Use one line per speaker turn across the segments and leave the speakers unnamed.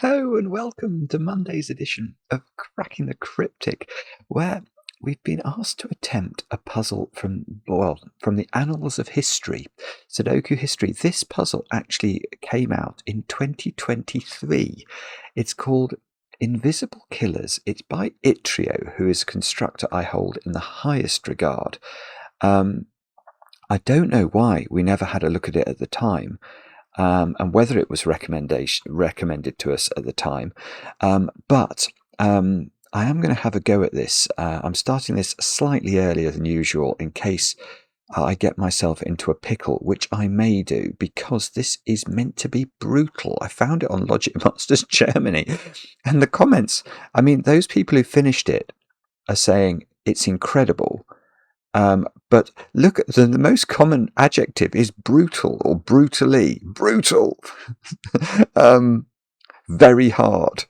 Hello and welcome to Monday's edition of Cracking the Cryptic, where we've been asked to attempt a puzzle from the annals of history, Sudoku history. This puzzle actually came out in 2023. It's called Invisible Killers. It's by Yttrio, who is a constructor I hold in the highest regard. I don't know why we never had a look at it at the time. And whether it was recommended to us at the time. But I am going to have a go at this. I'm starting this slightly earlier than usual in case I get myself into a pickle, which I may do, because this is meant to be brutal. I found it on Logic Masters Germany, and the comments, I mean, those people who finished it are saying it's incredible. But look at the most common adjective is brutal or brutally. Brutal. Very hard.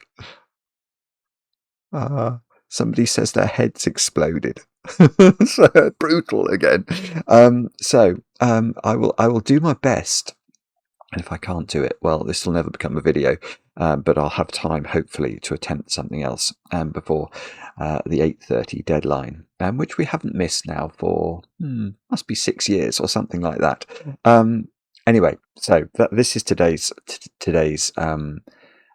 Somebody says their head's exploded. So brutal again. I will do my best. And if I can't do it, well, this will never become a video, but I'll have time, hopefully, to attempt something else before the 8:30 deadline, which we haven't missed now for, must be 6 years or something like that. Anyway, so this is today's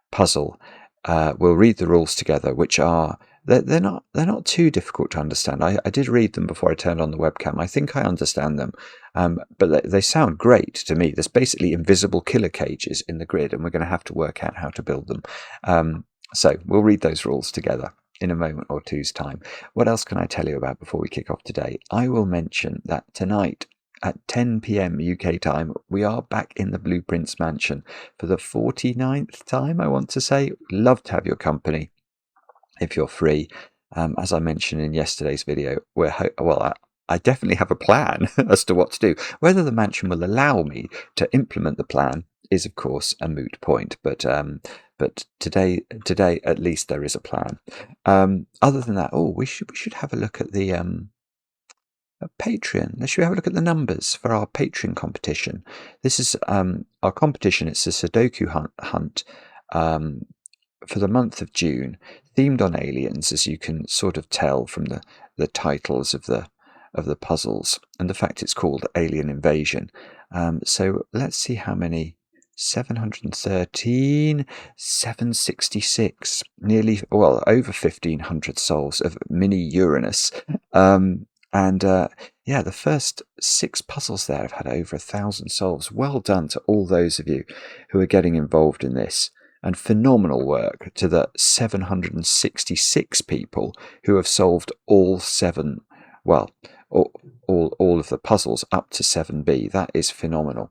puzzle. We'll read the rules together, which are... They're not too difficult to understand. I did read them before I turned on the webcam. I think I understand them, but they sound great to me. There's basically invisible killer cages in the grid, and we're going to have to work out how to build them. So we'll read those rules together in a moment or two's time. What else can I tell you about before we kick off today? I will mention that tonight at 10 p.m. UK time, we are back in the Blueprints Mansion for the 49th time, I want to say. Love to have your company. If you're free, as I mentioned in yesterday's video, I definitely have a plan as to what to do. Whether the mansion will allow me to implement the plan is, of course, a moot point. But today at least there is a plan. Other than that, we should have a look at the Patreon. Should we have a look at the numbers for our Patreon competition? This is our competition. It's a Sudoku hunt. For the month of June, themed on aliens, as you can sort of tell from the titles of the puzzles and the fact it's called Alien Invasion. So let's see how many. 713, 766, nearly, over 1,500 souls of mini Uranus. The first 6 puzzles there have had over 1,000 souls. Well done to all those of you who are getting involved in this. And phenomenal work to the 766 people who have solved all 7, all of the puzzles up to 7B. That is phenomenal.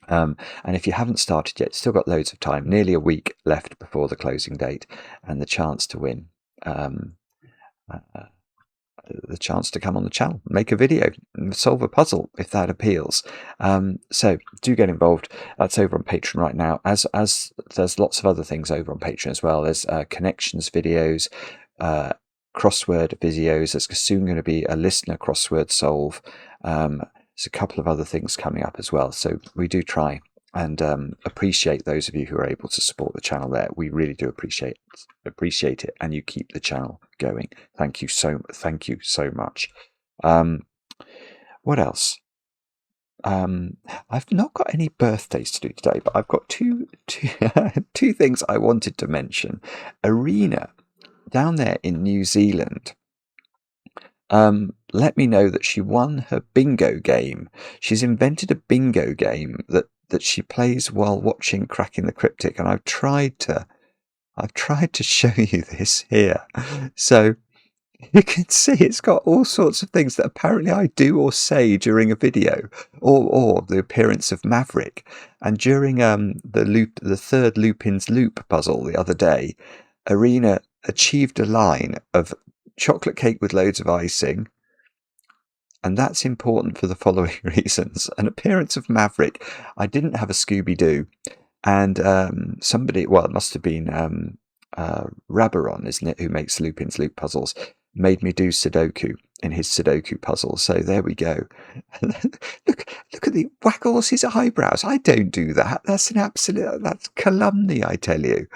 And if you haven't started yet, still got loads of time, nearly a week left before the closing date, and the chance to win. The chance to come on the channel, make a video, and solve a puzzle if that appeals. So do get involved. That's over on Patreon right now. As there's lots of other things over on Patreon as well. There's connections videos, crossword videos. There's soon going to be a listener crossword solve. There's a couple of other things coming up as well. So we do try and appreciate those of you who are able to support the channel there. We really do appreciate it, and you keep the channel going. Thank you so much. What else? I've not got any birthdays to do today, but I've got two things I wanted to mention. Arena down there in New Zealand let me know that she won her bingo game. She's invented a bingo game that she plays while watching Cracking the Cryptic, and I've tried to show you this here. So you can see it's got all sorts of things that apparently I do or say during a video, or the appearance of Maverick. And during the third Lupin's Loop puzzle the other day, Arena achieved a line of chocolate cake with loads of icing. And that's important for the following reasons. An appearance of Maverick. I didn't have a Scooby-Doo. And somebody, it must have been Rabaron, isn't it, who makes Lupin's Loop puzzles, made me do Sudoku. in his Sudoku puzzle. So there we go. look at the waggles his eyebrows. I don't do that. That's that's calumny, I tell you.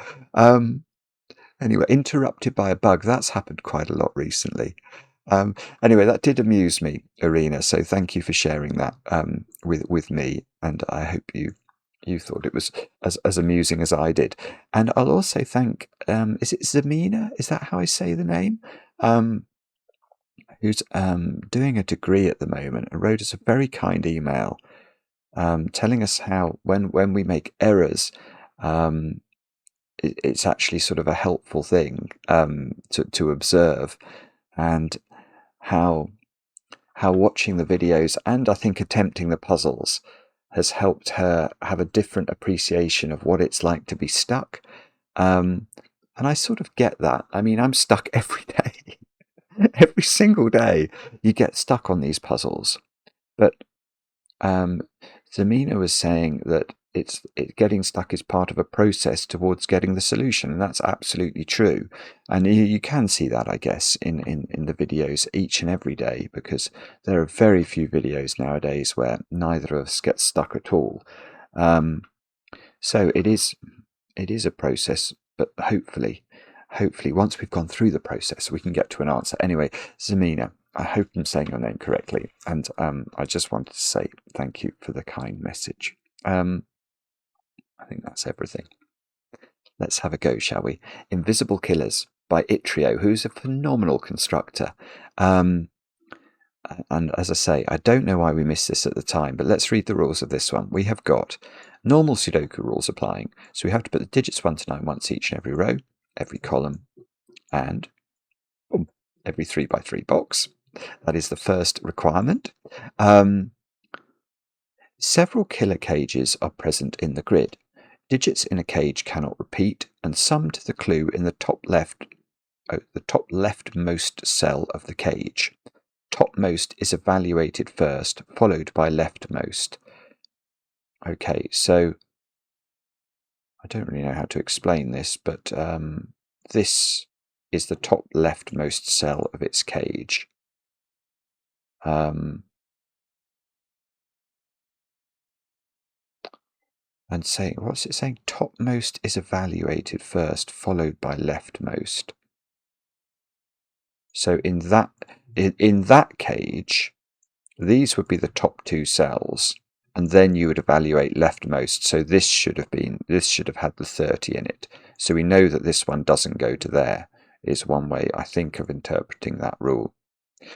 Anyway, interrupted by a bug. That's happened quite a lot recently. Anyway, that did amuse me, Irina. So thank you for sharing that with me, and I hope you thought it was as amusing as I did. And I'll also thank is it Zamina? Is that how I say the name? Who's doing a degree at the moment and wrote us a very kind email telling us how when we make errors, it's actually sort of a helpful thing to observe, and how watching the videos and I think attempting the puzzles has helped her have a different appreciation of what it's like to be stuck. And I sort of get that. I mean, I'm stuck every day. Every single day you get stuck on these puzzles. But Zamina was saying that getting stuck is part of a process towards getting the solution, and that's absolutely true. And you can see that, I guess, in the videos each and every day, because there are very few videos nowadays where neither of us gets stuck at all. So it is a process, but hopefully once we've gone through the process we can get to an answer. Anyway, Zamina, I hope I'm saying your name correctly, and I just wanted to say thank you for the kind message. I think that's everything. Let's have a go, shall we? Invisible Killers by Yttrio, who's a phenomenal constructor. And as I say, I don't know why we missed this at the time, but let's read the rules of this one. We have got normal Sudoku rules applying. So we have to put the digits 1 to 9 once each in every row, every column, and every 3 by 3 box. That is the first requirement. Several killer cages are present in the grid. Digits in a cage cannot repeat, and sum to the clue in the top leftmost cell of the cage. Topmost is evaluated first, followed by leftmost. Okay, so I don't really know how to explain this, but this is the top leftmost cell of its cage. And saying, what's it saying? Topmost is evaluated first, followed by leftmost. So in that cage, these would be the top 2 cells, and then you would evaluate leftmost. So this should have had the 30 in it. So we know that this one doesn't go to there, is one way I think of interpreting that rule.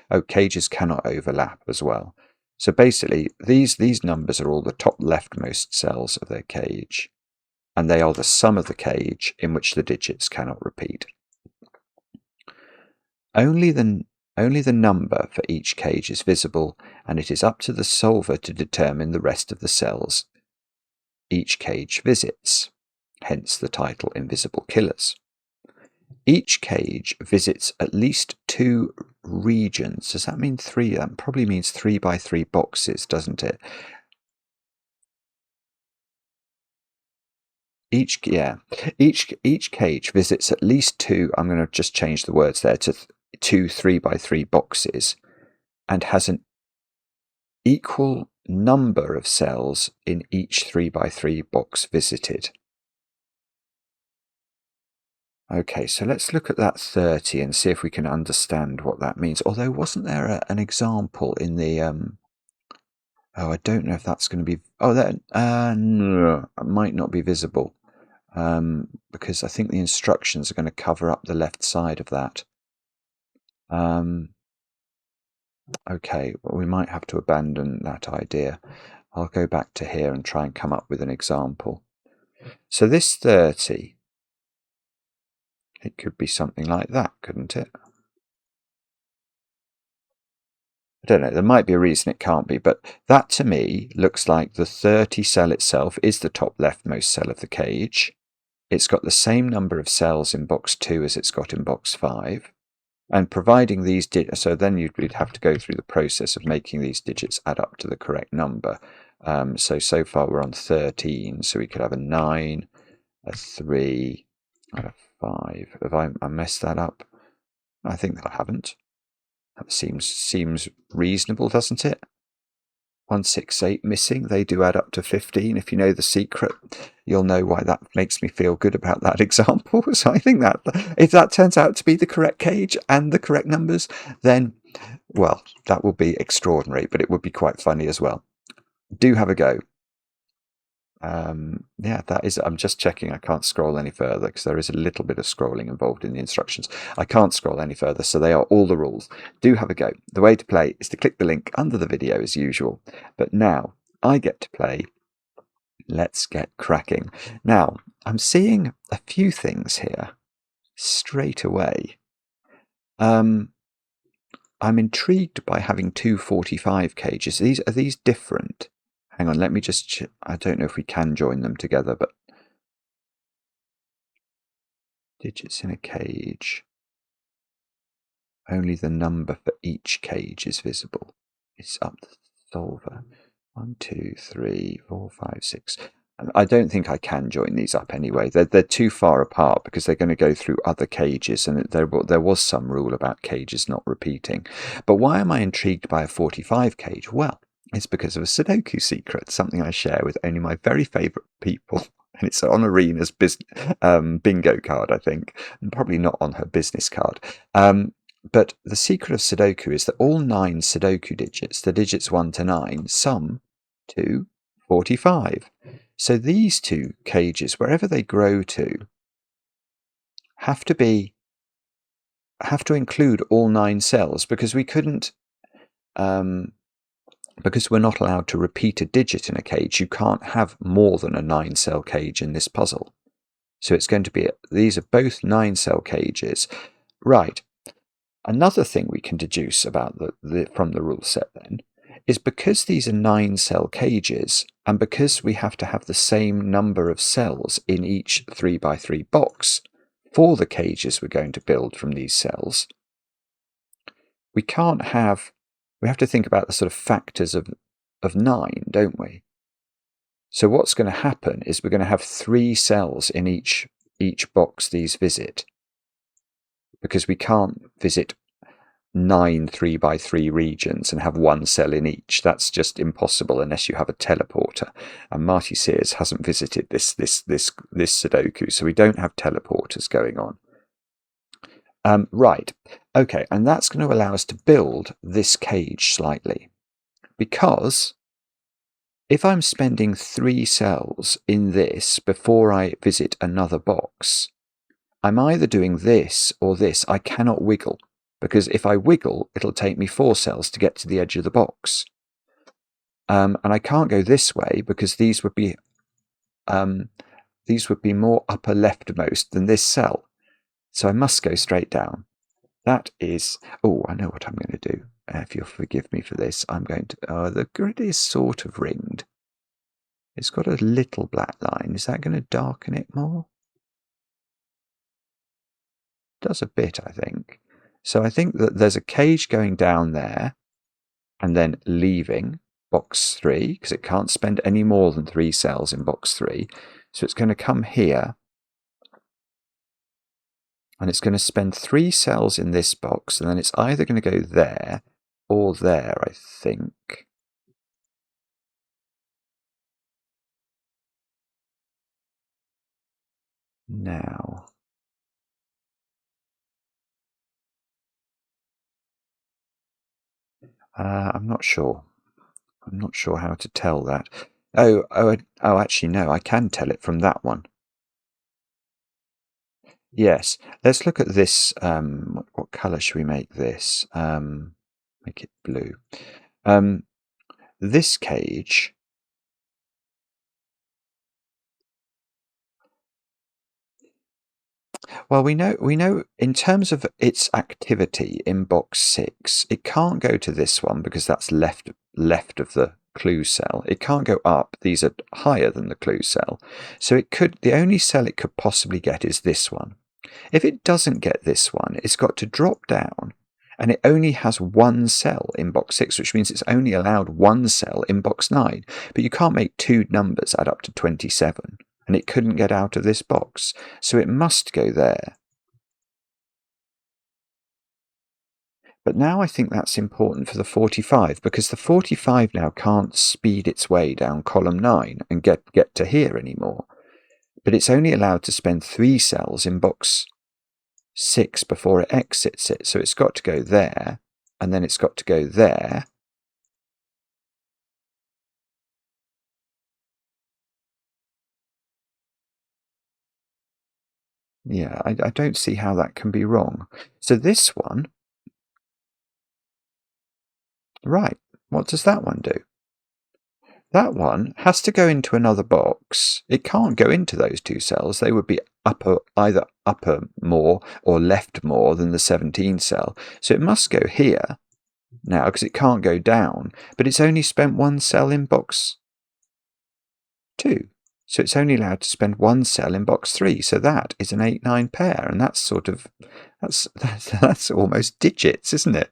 Oh, cages cannot overlap as well. So basically, these numbers are all the top leftmost cells of their cage, and they are the sum of the cage in which the digits cannot repeat. Only the number for each cage is visible, and it is up to the solver to determine the rest of the cells each cage visits, hence the title Invisible Killers. Each cage visits at least 2 regions. Does that mean 3? That probably means 3 by 3 boxes, doesn't it? Each cage visits at least 2. I'm going to just change the words there to 2 3 by 3 boxes, and has an equal number of cells in each 3 by 3 box visited. Okay, so let's look at that 30 and see if we can understand what that means. Although, wasn't there an example in the oh, I don't know if that's going to be... Oh, that no, it might not be visible, because I think the instructions are going to cover up the left side of that. Okay, well, we might have to abandon that idea. I'll go back to here and try and come up with an example. So this 30, it could be something like that, couldn't it? I don't know, there might be a reason it can't be, but that to me looks like the 30 cell itself is the top leftmost cell of the cage. It's got the same number of cells in box 2 as it's got in box 5. And providing these so then you'd have to go through the process of making these digits add up to the correct number. So far we're on 13, so we could have a 9, a 3, and a 5. Have I messed that up? I think that I haven't. That seems reasonable, doesn't it? 168 missing, they do add up to 15. If you know the secret, you'll know why that makes me feel good about that example. So I think that if that turns out to be the correct cage and the correct numbers, then, well, that will be extraordinary, but it would be quite funny as well. Do have a go. Yeah, that is, I'm just checking I can't scroll any further because there is a little bit of scrolling involved in the instructions. I can't scroll any further, so they are all the rules. Do have a go. The way to play is to click the link under the video as usual, but now I get to play. Let's get cracking. Now, I'm seeing a few things here straight away. I'm intrigued by having two 45 cages. Are these different? Hang on, let me just... I don't know if we can join them together, but... Digits in a cage. Only the number for each cage is visible. It's up the solver. 1, 2, 3, 4, 5, 6. I don't think I can join these up anyway. They're too far apart because they're going to go through other cages, and there was some rule about cages not repeating. But why am I intrigued by a 45 cage? Well, it's because of a Sudoku secret, something I share with only my very favourite people. And it's on Arena's bingo card, I think, and probably not on her business card. But the secret of Sudoku is that all 9 Sudoku digits, the digits 1 to 9, sum to 45. So these two cages, wherever they grow to, have to include all 9 cells, because we couldn't, because we're not allowed to repeat a digit in a cage. You can't have more than a 9-cell cage in this puzzle. So it's going to be, these are both 9-cell cages. Right. Another thing we can deduce about from the rule set then is because these are 9-cell cages, and because we have to have the same number of cells in each 3x3 box for the cages we're going to build from these cells, we have to think about the sort of factors of 9, don't we? So what's going to happen is we're going to have 3 cells in each box these visit, because we can't visit 9 3x3 regions and have 1 cell in each. That's just impossible unless you have a teleporter. And Marty Sears hasn't visited this Sudoku, so we don't have teleporters going on. Right, okay, and that's going to allow us to build this cage slightly, because if I'm spending 3 cells in this before I visit another box, I'm either doing this or this. I cannot wiggle, because if I wiggle, it'll take me 4 cells to get to the edge of the box. And I can't go this way because these would be more upper leftmost than this cell. So I must go straight down. That is... Oh, I know what I'm going to do. If you'll forgive me for this, I'm going to... the grid is sort of ringed. It's got a little black line. Is that going to darken it more? It does a bit, I think. So I think that there's a cage going down there and then leaving box 3, because it can't spend any more than 3 cells in box 3. So it's going to come here, and it's going to spend 3 cells in this box, and then it's either going to go there or there, I think. Now... I'm not sure. I'm not sure how to tell that. Oh, actually, no, I can tell it from that one. Yes, let's look at this. What colour should we make this? Make it blue. This cage... Well, we know in terms of its activity in box 6, it can't go to this one because that's left of the clue cell. It can't go up. These are higher than the clue cell. So the only cell it could possibly get is this one. If it doesn't get this one, it's got to drop down, and it only has 1 cell in box 6, which means it's only allowed 1 cell in box 9. But you can't make 2 numbers add up to 27. And it couldn't get out of this box, so it must go there. But now I think that's important for the 45, because the 45 now can't speed its way down column 9 and get to here anymore. But it's only allowed to spend 3 cells in box 6 before it exits it. So it's got to go there, and then it's got to go there. Yeah, I don't see how that can be wrong. So this one, right, what does that one do? That one has to go into another box. It can't go into those 2 cells. They would be either upper more or left more than the 17 cell. So it must go here now because it can't go down. But it's only spent 1 cell in box 2. So it's only allowed to spend 1 cell in box 3. So that is an 8-9 pair. And that's sort of, that's almost digits, isn't it?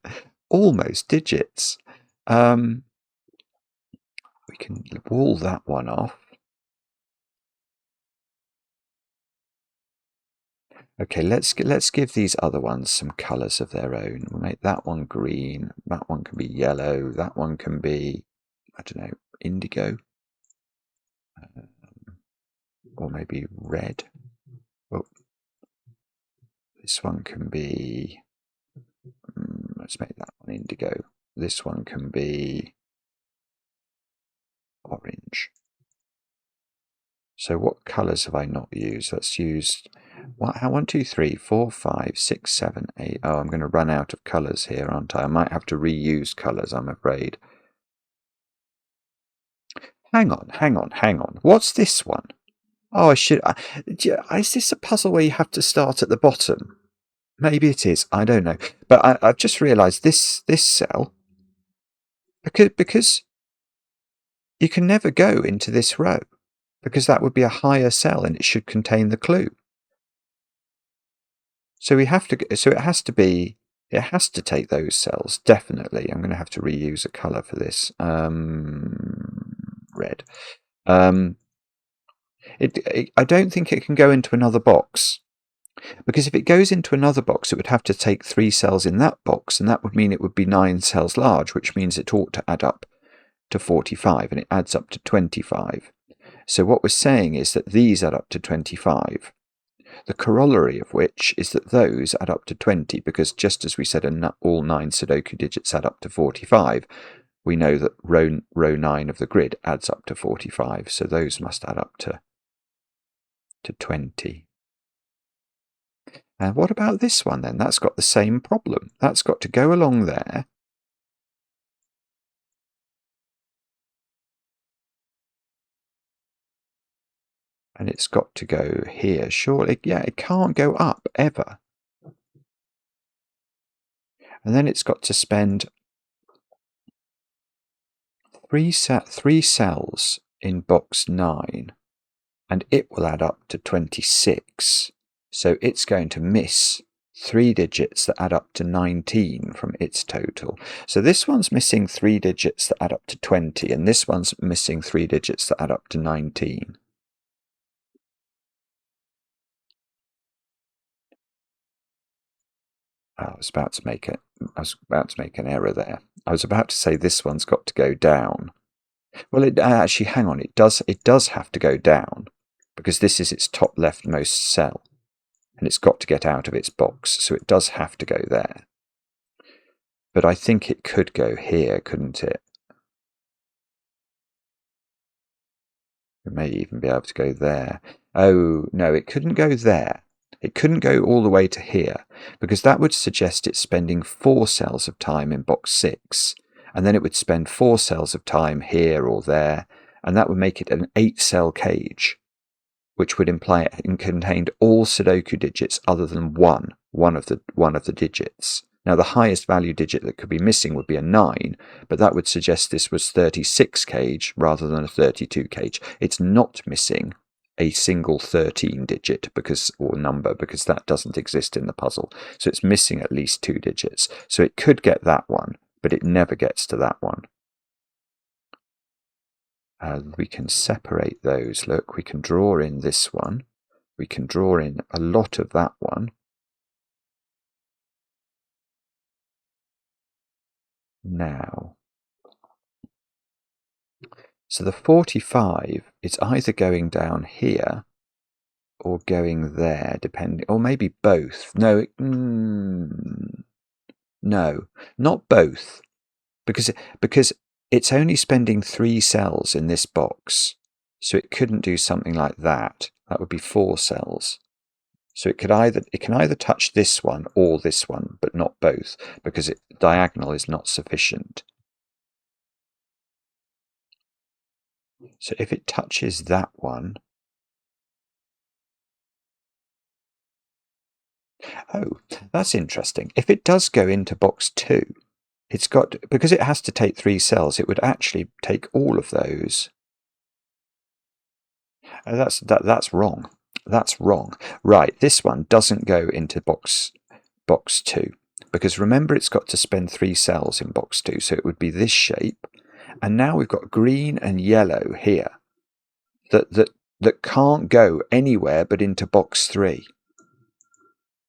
Almost digits. We can wall that one off. Okay, let's give these other ones some colours of their own. We'll make that one green, that one can be yellow, that one can be, I don't know, indigo, or maybe red. Oh, this one can be, let's make that one indigo. This one can be orange. So what colours have I not used? Let's use 1, 2, 3, 4, 5, 6, 7, 8. Oh, I'm going to run out of colours here, aren't I? I might have to reuse colours, I'm afraid. Hang on. What's this one? Oh, is this a puzzle where you have to start at the bottom? Maybe it is. I don't know. But I've just realised this cell, because you can never go into this row, because that would be a higher cell and it should contain the clue. So we have to. So it has to be. It has to take those cells, definitely. I'm going to have to reuse a colour for this. Red. I don't think it can go into another box, because if it goes into another box, it would have to take 3 cells in that box, and that would mean it would be 9 cells large, which means it ought to add up to 45, and it adds up to 25. So what we're saying is that these add up to 25. The corollary of which is that those add up to 20, because just as we said all 9 Sudoku digits add up to 45, we know that row 9 of the grid adds up to 45, so those must add up to 20. And what about this one then? That's got the same problem. That's got to go along there. And it's got to go here, surely. Yeah, it can't go up, ever. And then it's got to spend 3 cells in box 9, and it will add up to 26. So it's going to miss 3 digits that add up to 19 from its total. So this one's missing 3 digits that add up to 20, and this one's missing 3 digits that add up to 19. I was about to make an error there. I was about to say this one's got to go down. Well, actually, hang on. It does have to go down, because this is its top leftmost cell, and it's got to get out of its box, so it does have to go there. But I think it could go here, couldn't it? It may even be able to go there. Oh, no, it couldn't go there. It couldn't go all the way to here, because that would suggest it's spending 4 cells of time in box 6, and then it would spend 4 cells of time here or there, and that would make it an 8-cell cage, which would imply it contained all Sudoku digits other than one of the digits. Now, the highest value digit that could be missing would be a 9, but that would suggest this was 36 cage rather than a 32 cage. It's not missing a single 13 digit or number, because that doesn't exist in the puzzle. So it's missing at least 2 digits. So it could get that one, but it never gets to that one. We can separate those. Look, we can draw in this one. We can draw in a lot of that one. now. So the 45, it's either going down here or going there, depending, or maybe both. No, no, not both, because it's only spending 3 cells in this box, so it couldn't do something like that. That would be 4 cells. So it can either touch this one or this one, but not both, because diagonal is not sufficient. So if it touches that one, oh, that's interesting. If it does go into box 2, it's got, because it has to take 3 cells, it would actually take all of those. Oh, that's wrong. That's wrong. Right, this one doesn't go into box 2, because remember it's got to spend 3 cells in box 2, so it would be this shape. And now we've got green and yellow here that can't go anywhere but into box 3.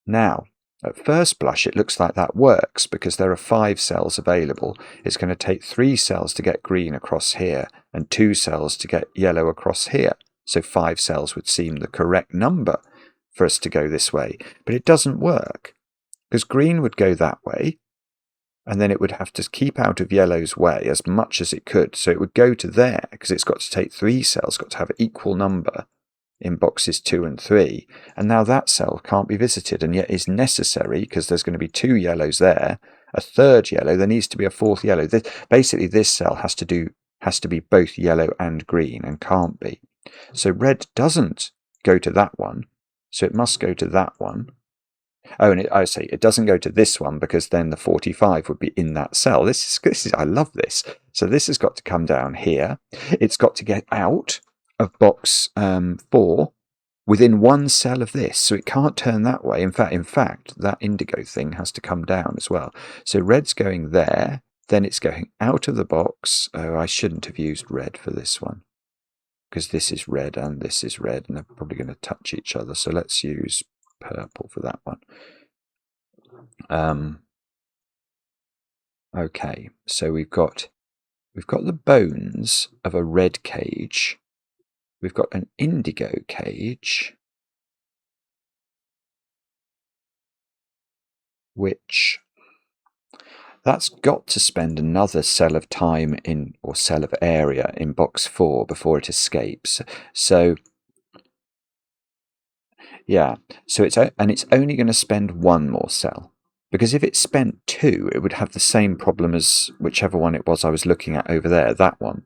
Now, at first blush, it looks like that works because there are 5 cells available. It's going to take 3 cells to get green across here and 2 cells to get yellow across here. So 5 cells would seem the correct number for us to go this way. But it doesn't work because green would go that way, and then it would have to keep out of yellow's way as much as it could. So it would go to there because it's got to take 3 cells, got to have an equal number in boxes 2 and 3. And now that cell can't be visited, and yet is necessary because there's going to be 2 yellows there, a 3rd yellow, there needs to be a 4th yellow. Basically, this cell has to be both yellow and green, and can't be. So red doesn't go to that one, so it must go to that one. Oh, and I say it doesn't go to this one because then the 45 would be in that cell. This is I love this. So this has got to come down here. It's got to get out of box 4 within 1 cell of this, so it can't turn that way. In fact, that indigo thing has to come down as well. So red's going there, then it's going out of the box. Oh, I shouldn't have used red for this one, because this is red and this is red, and they're probably going to touch each other. So let's use purple for that one. Okay, so we've got the bones of a red cage. We've got an indigo cage, which that's got to spend another cell of time in, or cell of area in box 4 before it escapes. So yeah, so it's only going to spend 1 more cell, because if it spent 2, it would have the same problem as whichever one it was I was looking at over there, that one.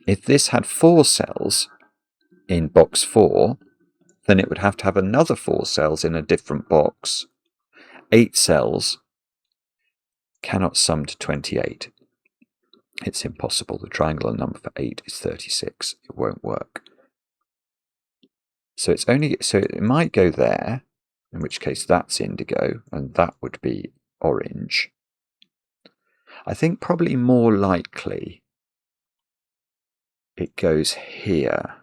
If this had 4 cells in box 4, then it would have to have another 4 cells in a different box. 8 cells cannot sum to 28. It's impossible. The triangular number for 8 is 36. It won't work. So it might go there, in which case that's indigo, and that would be orange. I think probably more likely it goes here.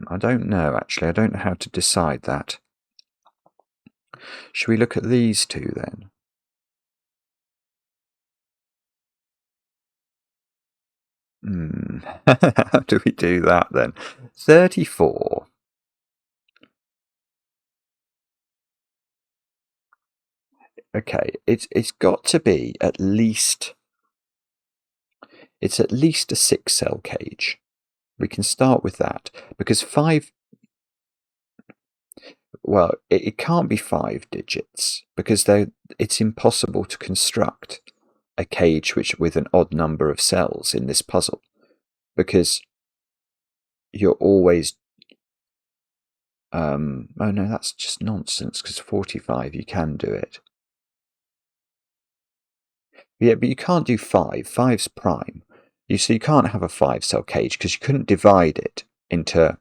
I don't know, actually. I don't know how to decide that. Should we look at these 2 then? How do we do that then? 34. Okay, it's got to be at least a 6-cell cage. We can start with that, because 5, well, it can't be 5 digits, because it's impossible to construct a cage with an odd number of cells in this puzzle, because you're always oh no, that's just nonsense, because 45 you can do it. Yeah, but you can't do 5. 5's prime. So you can't have a 5-cell cage because you couldn't divide it into,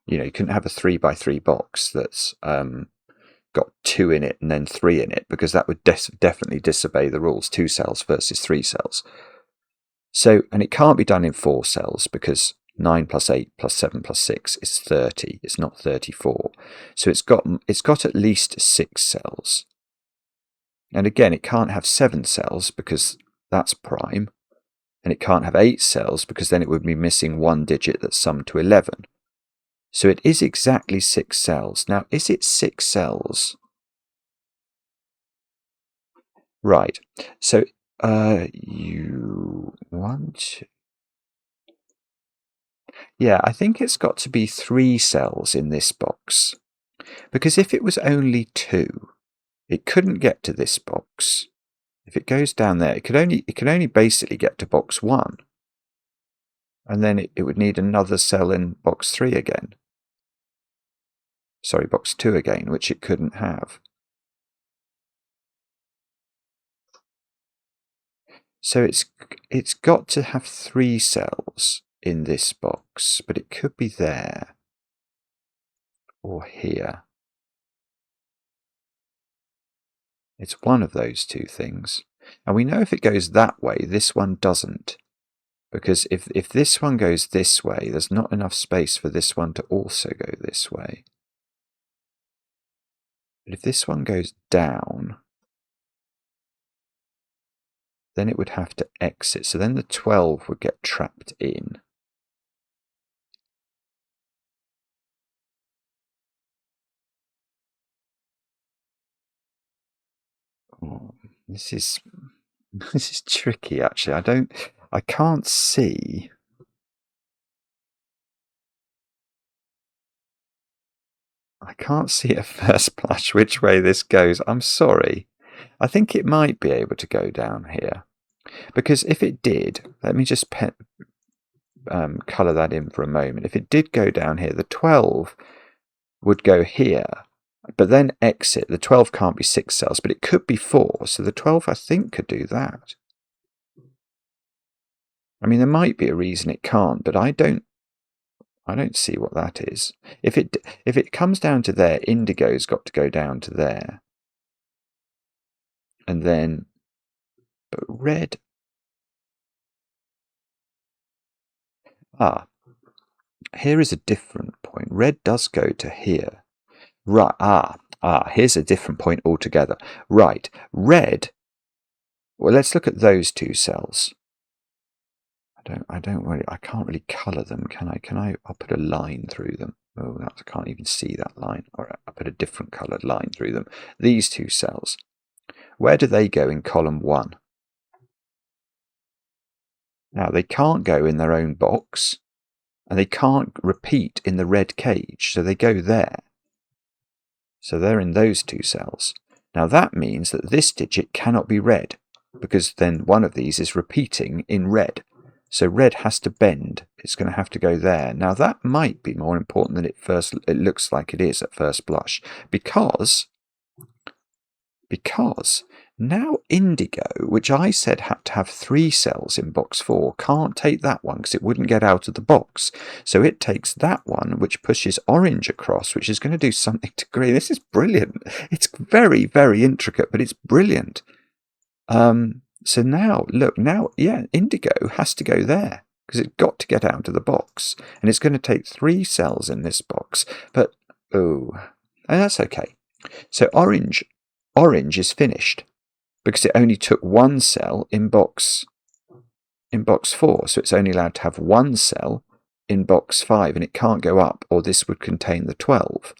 you couldn't have a 3x3 box that's got 2 in it and then 3 in it, because that would definitely disobey the rules, 2 cells versus 3 cells. So, and it can't be done in 4 cells because 9 plus 8 plus 7 plus 6 is 30. It's not 34. So it's got at least 6 cells. And again, it can't have 7 cells because that's prime. And it can't have 8 cells because then it would be missing one digit that's summed to 11. So it is exactly 6 cells. Now, is it 6 cells? Right. So you want... Yeah, I think it's got to be 3 cells in this box. Because if it was only 2, it couldn't get to this box. If it goes down there, it can only basically get to box 1. And then it would need another cell in box 3 again. Sorry, box 2 again, which it couldn't have. So it's got to have 3 cells in this box, but it could be there or here. It's one of those two things. And we know if it goes that way, this one doesn't. Because if this one goes this way, there's not enough space for this one to also go this way. But if this one goes down, then it would have to exit. So then the 12 would get trapped in. Oh, this is tricky, actually. I can't see. I can't see at first blush which way this goes. I'm sorry. I think it might be able to go down here. Because if it did, let me just colour that in for a moment. If it did go down here, the 12 would go here, but then exit. The 12 can't be 6 cells, but it could be 4. So the 12, I think, could do that. I mean, there might be a reason it can't, but I don't see what that is. If it comes down to there, indigo's got to go down to there. And then, but red... here is a different point. Red does go to here. Right, here's a different point altogether. Right, red... Well, let's look at those 2 cells. I can't really colour them, can I? I'll put a line through them. Oh, I can't even see that line. All right, I'll put a different coloured line through them. These 2 cells. Where do they go in column 1? Now, they can't go in their own box, and they can't repeat in the red cage, so they go there. So they're in those 2 cells. Now, that means that this digit cannot be red, because then one of these is repeating in red. So red has to bend. It's going to have to go there. Now that might be more important than it looks like it is at first blush, because now indigo, which I said had to have 3 cells in box 4, can't take that one because it wouldn't get out of the box. So it takes that one, which pushes orange across, which is going to do something to green. This is brilliant. It's very, very intricate, but it's brilliant. So now, look, yeah, indigo has to go there because it's got to get out of the box. And it's going to take 3 cells in this box. But, and that's okay. So orange is finished because it only took 1 cell in box 4. So it's only allowed to have 1 cell in box 5, and it can't go up, or this would contain the 12.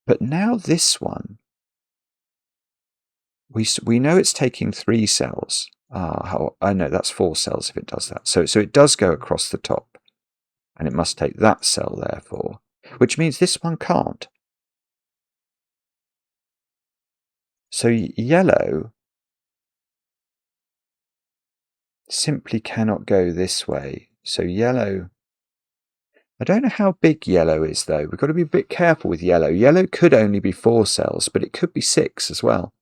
But now this one, we know it's taking 3 cells. No, that's 4 cells if it does that. So it does go across the top, and it must take that cell therefore, which means this one can't. So yellow simply cannot go this way. So yellow... I don't know how big yellow is, though. We've got to be a bit careful with yellow. Yellow could only be 4 cells, but it could be 6 as well.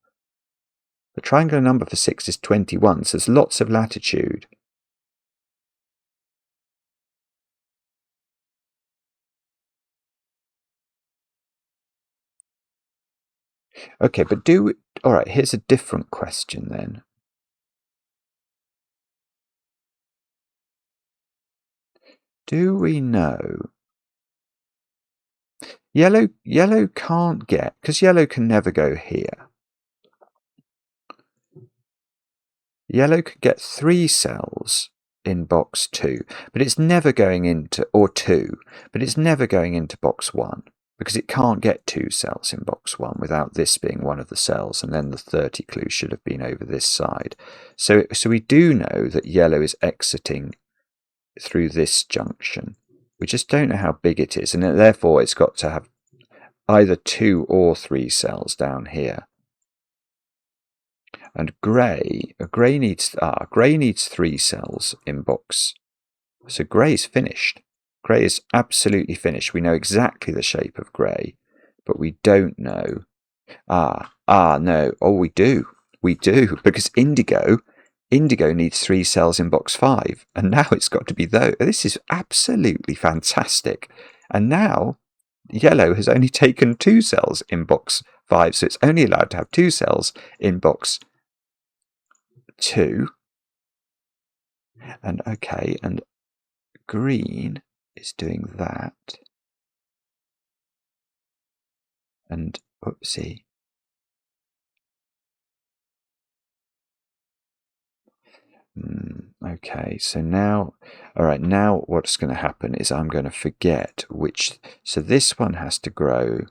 The triangular number for 6 is 21, so there's lots of latitude. Okay, but all right, here's a different question then. Do we know? Yellow can't get, because yellow can never go here. Yellow could get 3 cells in box 2, but it's never going into, or 2, but it's never going into box 1, because it can't get 2 cells in box 1 without this being one of the cells, and then the 30 clue should have been over this side. So we do know that yellow is exiting through this junction. We just don't know how big it is, and therefore it's got to have either 2 or 3 cells down here. And grey needs 3 cells in box. So grey's finished. Grey is absolutely finished. We know exactly the shape of grey, but we don't know. No. Oh, we do. We do, because indigo needs 3 cells in box 5, and now it's got to be those. This is absolutely fantastic. And now yellow has only taken 2 cells in box 5, so it's only allowed to have 2 cells in box 2. And okay, and green is doing that. And whoopsie. Okay, so now, all right, now what's going to happen is I'm going to forget which. So this one has to grow.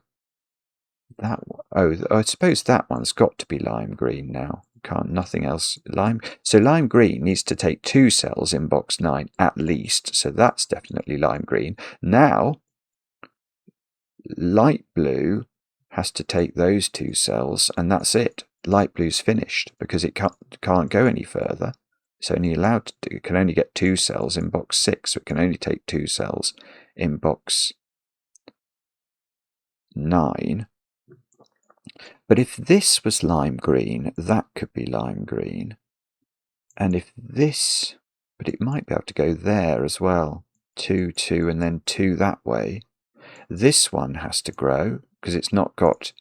That one, oh, I suppose that one's got to be lime green now. Nothing else. So lime green needs to take 2 cells in box 9 at least. So that's definitely lime green. Now, light blue has to take those 2 cells, and that's it. Light blue's finished because it can't go any further. It's only allowed to. It can only get 2 cells in box 6. So it can only take 2 cells in box 9. But if this was lime green, that could be lime green. And if this, but it might be able to go there as well. 2, 2, and then 2 that way. This one has to grow because it's got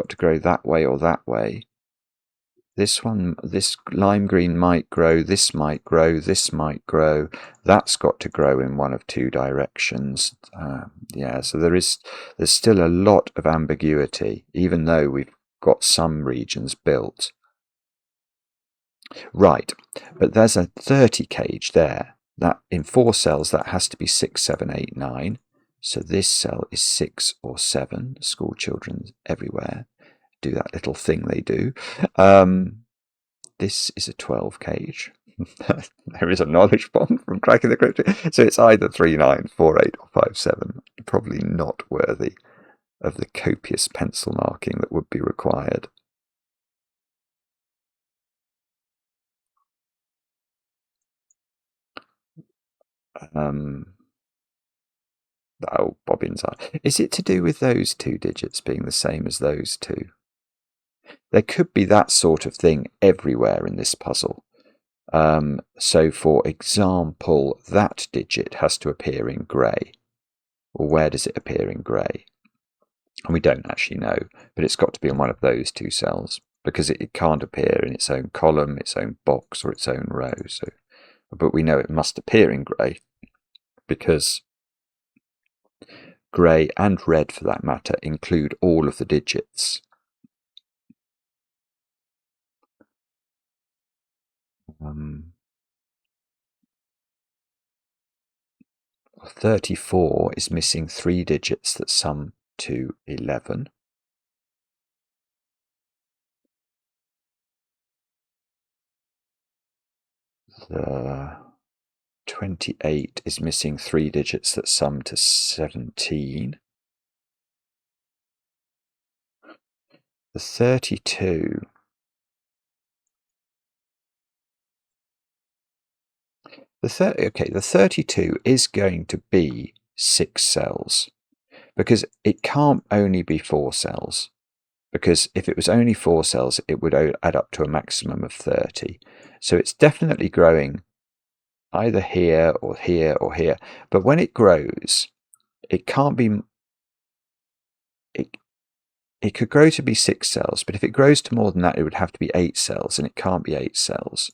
to grow that way or that way. This lime green might grow, this might grow, this might grow. That's got to grow in one of 2 directions. Yeah, so there's still a lot of ambiguity, even though we've got some regions built. Right, but there's a 30 cage there. That in 4 cells, that has to be 6, 7, 8, 9. So this cell is 6 or 7. School children everywhere do that little thing they do. This is a 12 cage. There is a knowledge bomb from cracking the cryptic. So it's either 3, 9, 4, 8, or 5, 7. Probably not worthy of the copious pencil marking that would be required. Oh, bobbins are. Is it to do with those 2 digits being the same as those 2? There could be that sort of thing everywhere in this puzzle. So, for example, that digit has to appear in grey. Well, where does it appear in grey? And we don't actually know, but it's got to be on one of those 2 cells because it can't appear in its own column, its own box, or its own row. So, but we know it must appear in grey because grey and red, for that matter, include all of the digits. 34 is missing 3 digits that sum to 11. The 28 is missing 3 digits that sum to 17. The 32. The 32 is going to be 6 cells because it can't only be 4 cells. Because if it was only 4 cells, it would add up to a maximum of 30. So it's definitely growing either here or here or here. But when it grows, it can't be... It could grow to be 6 cells, but if it grows to more than that, it would have to be 8 cells, and it can't be 8 cells.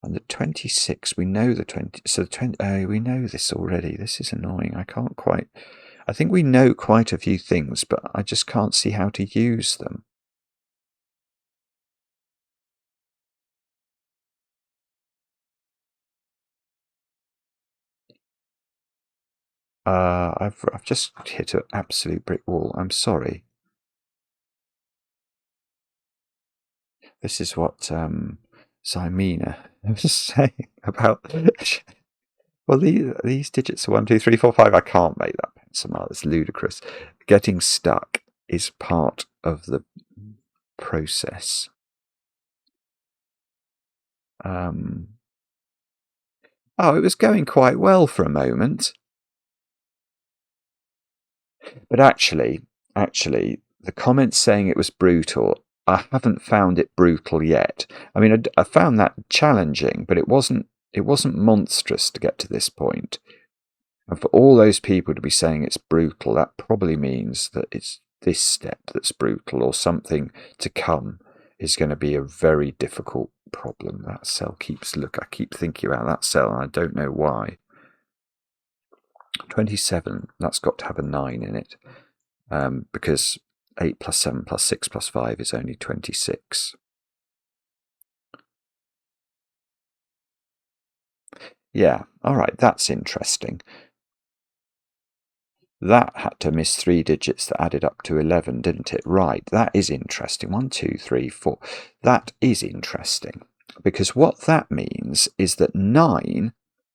And the 26, we know the 20. So the 20, we know this already. This is annoying. I can't quite. I think we know quite a few things, but I just can't see how to use them. I've just hit an absolute brick wall. I'm sorry. This is what Ximena was saying about. Well, these digits are 1, 2, 3, 4, 5. I can't make that pencil mark. It's ludicrous. Getting stuck is part of the process. Oh, it was going quite well for a moment. But actually, the comments saying it was brutal, I haven't found it brutal yet. I mean, I found that challenging, but it wasn't monstrous to get to this point. And for all those people to be saying it's brutal, that probably means that it's this step that's brutal, or something to come is going to be a very difficult problem. That cell keeps I keep thinking about that cell, and I don't know why. 27, that's got to have a 9 in it, because 8 plus 7 plus 6 plus 5 is only 26. Yeah, all right, that's interesting. That had to miss 3 digits that added up to 11, didn't it? Right, that is interesting. 1, 2, 3, 4. That is interesting, because what that means is that 9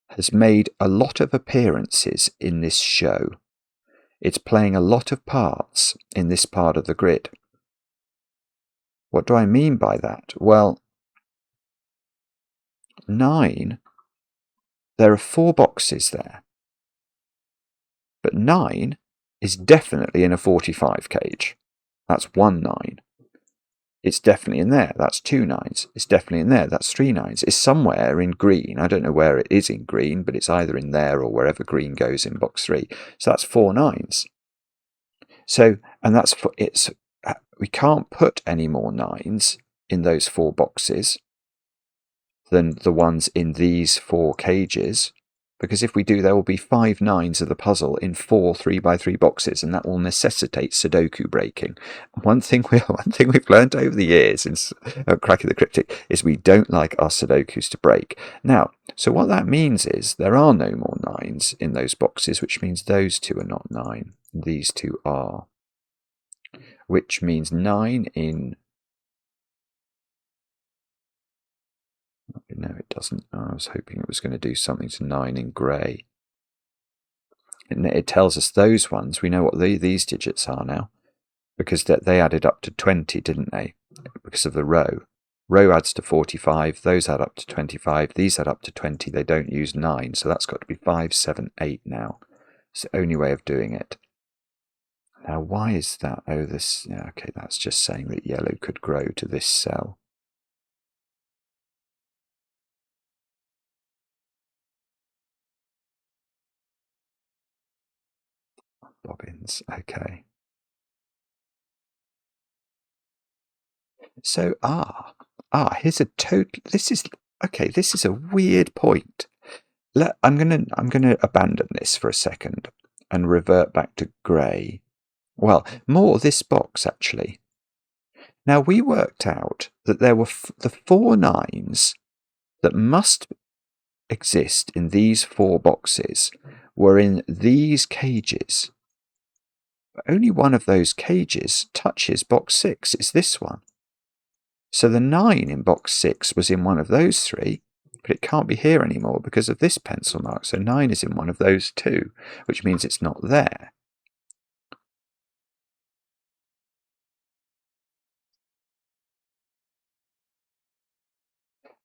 has made a lot of appearances in this show. It's playing a lot of parts in this part of the grid. What do I mean by that? Well, 9, there are 4 boxes there. But 9 is definitely in a 45 cage. That's 1 9. It's definitely in there. That's 2 9s. It's definitely in there. That's 3 9s. It's somewhere in green. I don't know where it is in green, but it's either in there or wherever green goes in box 3. So that's 4 9s. So, and that's for it's. We can't put any more 9s in those 4 boxes than the ones in these 4 cages, because if we do, there will be 5 9s of the puzzle in 4 3x3 boxes, and that will necessitate Sudoku breaking. One thing we've learned over the years in Cracking the Cryptic is we don't like our Sudokus to break. Now, so what that means is there are no more 9s in those boxes, which means those 2 are not 9. These 2 are. Which means 9 in... No, it doesn't. Oh, I was hoping it was going to do something to 9 in grey. And it tells us those ones, we know what these digits are now, because they added up to 20, didn't they? Because of the row. Row adds to 45, those add up to 25, these add up to 20, they don't use 9, so that's got to be 5, 7, 8 now. It's the only way of doing it. Now, why is that? Oh, this... Yeah, okay, that's just saying that yellow could grow to this cell. Bobbins, okay. So, here's a total... This is a weird point. I'm gonna abandon this for a second and revert back to grey. Well, more this box, actually. Now, we worked out that there were the 4 9s that must exist in these 4 boxes were in these cages. But only one of those cages touches box 6. It's this one. So the 9 in box 6 was in one of those 3, but it can't be here anymore because of this pencil mark. So 9 is in one of those 2, which means it's not there.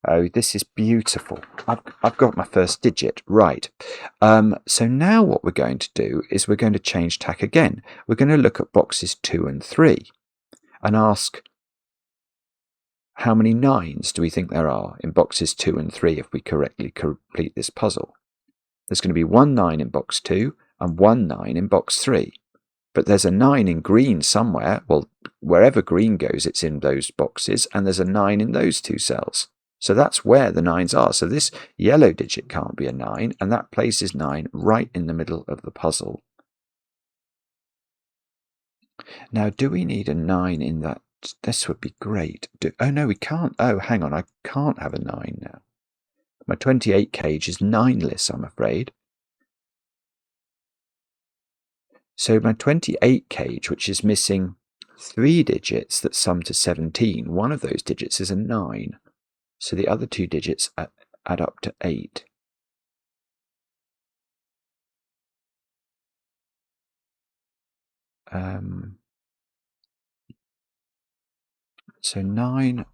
Oh, this is beautiful. I've got my first digit. Right. So now what we're going to do is we're going to change tack again. We're going to look at boxes 2 and 3 and ask, how many 9s do we think there are in boxes 2 and 3 if we correctly complete this puzzle? There's going to be 1 9 in box 2 and 1 9 in box 3. But there's a 9 in green somewhere. Well, wherever green goes, it's in those boxes, and there's a 9 in those 2 cells. So that's where the 9s are. So this yellow digit can't be a 9, and that places 9 right in the middle of the puzzle. Now, do we need a 9 in that? This would be great. Oh, no, we can't. Oh, hang on. I can't have a 9 now. My 28 cage is 9-less, I'm afraid. So my 28 cage, which is missing 3 digits that sum to 17, one of those digits is a 9. So the other 2 digits add up to 8. So 9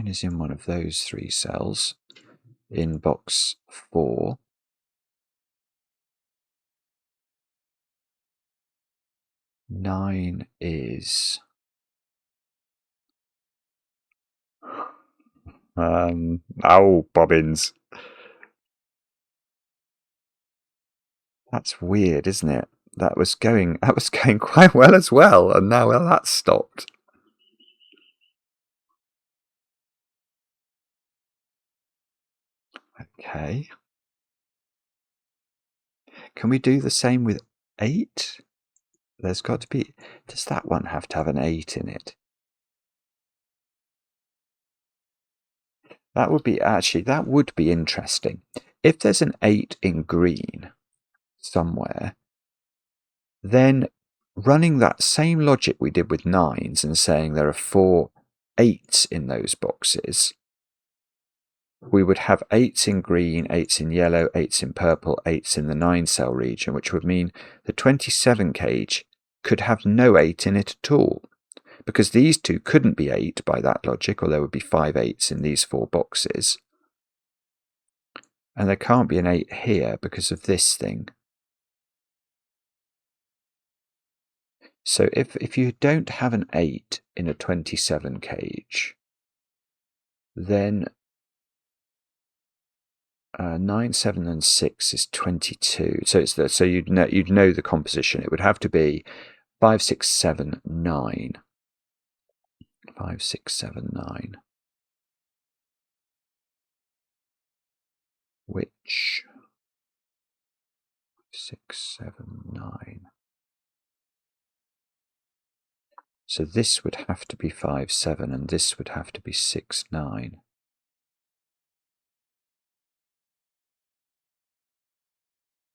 is in one of those 3 cells in box 4. Nine is bobbins. That's weird, isn't it? That was going quite well as well, and now that's stopped. Okay. Can we do the same with 8? There's got to be... Does that one have to have an 8 in it? That would be interesting. If there's an 8 in green somewhere, then running that same logic we did with 9s and saying there are 4 8s in those boxes, we would have 8s in green, 8s in yellow, 8s in purple, 8s in the 9-cell region, which would mean the 27 cage could have no 8 in it at all, because these two couldn't be 8 by that logic, or there would be 5 8s in these 4 boxes. And there can't be an 8 here because of this thing. So if you don't have an 8 in a 27 cage, then 9, 7, and 6 is 22. So you'd know the composition. It would have to be 5, 6, 7, 9. 5, 6, 7, 9. Which 6, 7, 9. So this would have to be 5, 7, and this would have to be 6, 9.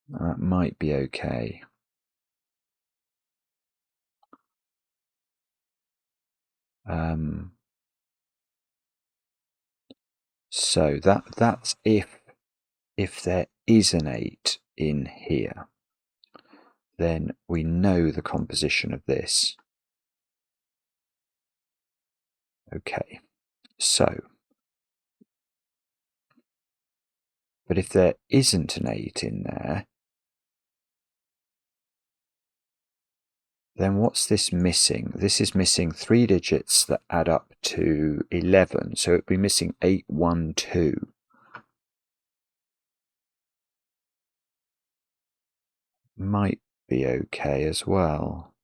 That might be okay. So that's if there is an 8 in here, then we know the composition of this. Okay, so, but if there isn't an 8 in there, then what's this missing? This is missing 3 digits that add up to 11, so it'd be missing 8, 1, 2. Might be okay as well.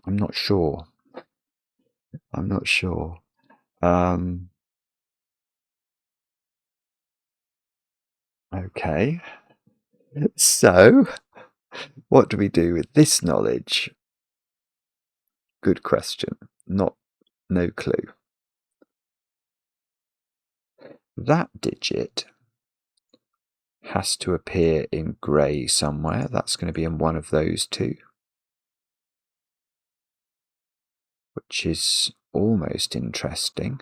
I'm not sure. Okay. So, what do we do with this knowledge? Good question. No clue. That digit has to appear in grey somewhere. That's going to be in one of those two, which is almost interesting.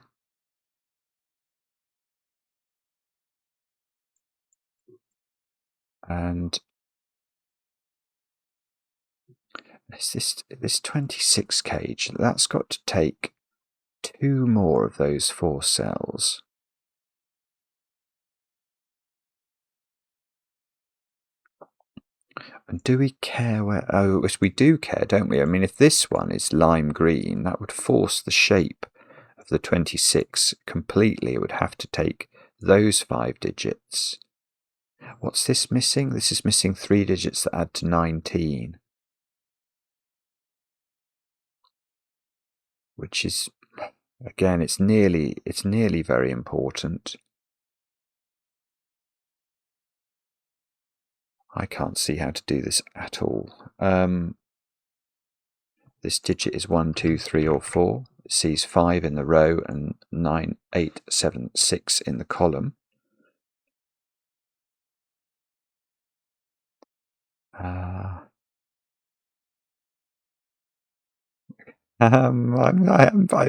And this 26 cage, that's got to take 2 more of those 4 cells. And do we care where... Oh, yes, we do care, don't we? I mean, if this one is lime green, that would force the shape of the 26 completely. It would have to take those 5 digits. What's this missing? This is missing 3 digits that add to 19. Which is... Again, it's nearly very important. I can't see how to do this at all. This digit is 1, 2, 3, or 4. It sees 5 in the row and 9, 8, 7, 6 in the column. I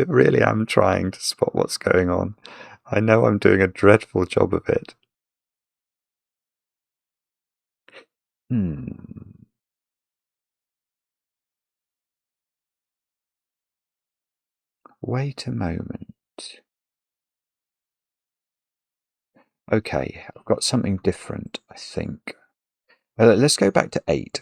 really am trying to spot what's going on. I know I'm doing a dreadful job of it. Wait a moment. Okay, I've got something different, I think. Let's go back to 8.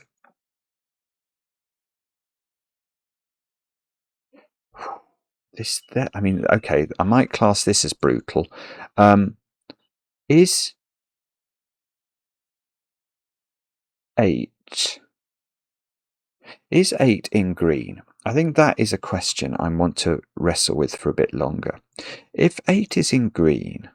I mean, okay, I might class this as brutal. Is 8 in green? I think that is a question I want to wrestle with for a bit longer. If 8 is in green,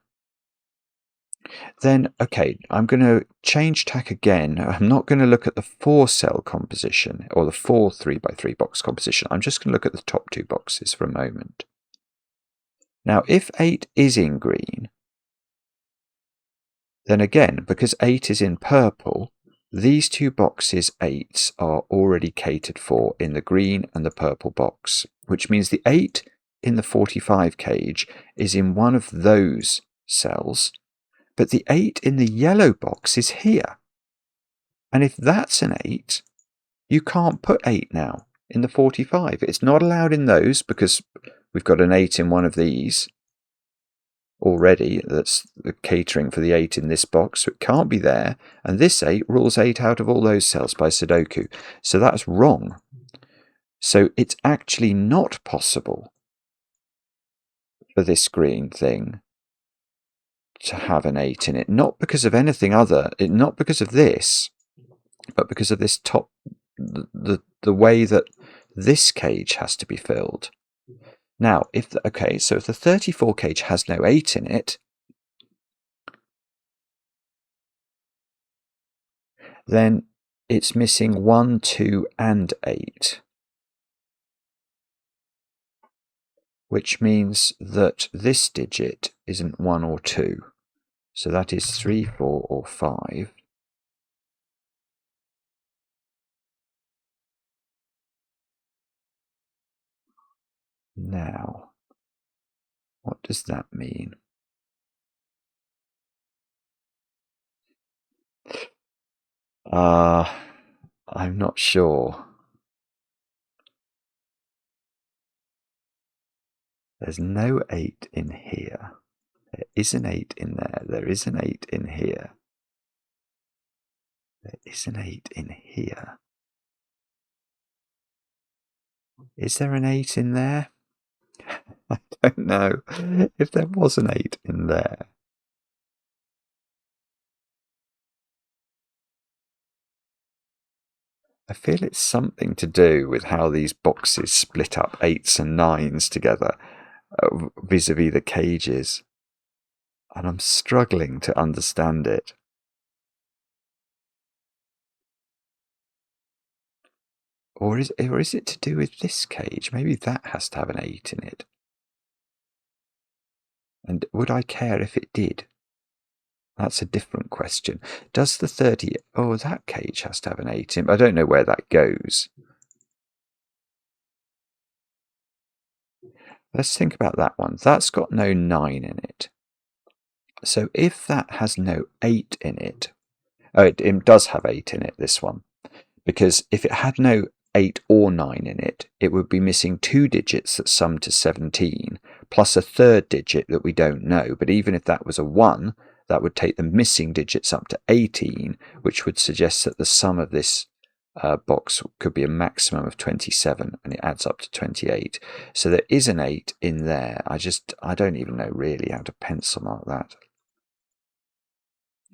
then, okay, I'm going to change tack again. I'm not going to look at the 4-cell composition or the 4 3x3 box composition. I'm just going to look at the top 2 boxes for a moment. Now, if 8 is in green, then again, because 8 is in purple, these 2 boxes 8s are already catered for in the green and the purple box, which means the 8 in the 45 cage is in one of those cells, but the 8 in the yellow box is here. And if that's an 8, you can't put 8 now in the 45. It's not allowed in those because we've got an 8 in one of these already. That's the catering for the 8 in this box, so it can't be there. And this 8 rules 8 out of all those cells by sudoku. So that's wrong. So it's actually not possible for this green thing to have an 8 in it, not because of anything other, not because of this, but because of this top, the way that this cage has to be filled. Now, so if the 34 cage has no 8 in it, then it's missing 1, 2, and 8. Which means that this digit isn't 1 or 2. So that is 3, 4, or 5. Now, what does that mean? I'm not sure. There's no 8 in here. There is an 8 in there. There is an 8 in here. There is an 8 in here. Is there an 8 in there? I don't know if there was an 8 in there. I feel it's something to do with how these boxes split up 8s and 9s together vis-a-vis the cages. And I'm struggling to understand it. Or is it to do with this cage? Maybe that has to have an 8 in it. And would I care if it did? That's a different question. Does the 30... Oh, that cage has to have an 8 in it. I don't know where that goes. Let's think about that one. That's got no 9 in it. So if that has no 8 in it... Oh, it does have 8 in it, this one. Because if it had no 8 or 9 in it, it would be missing 2 digits that sum to 17, plus a third digit that we don't know. But even if that was a 1, that would take the missing digits up to 18, which would suggest that the sum of this box could be a maximum of 27, and it adds up to 28. So there is an 8 in there. I don't even know really how to pencil mark that.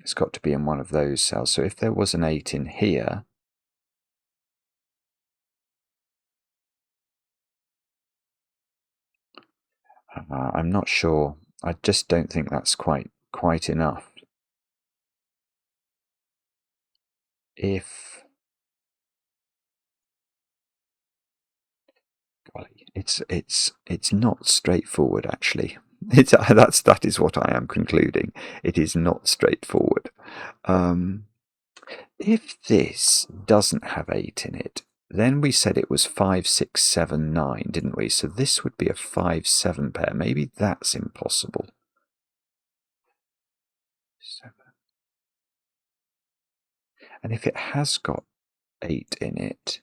It's got to be in one of those cells. So if there was an 8 in here, I'm not sure. I just don't think that's quite enough. If golly, it's not straightforward actually. That is what I am concluding. It is not straightforward. If this doesn't have 8 in it, then we said it was 5, 6, 7, 9, didn't we? So this would be a 5, 7 pair. Maybe that's impossible. 7. And if it has got 8 in it,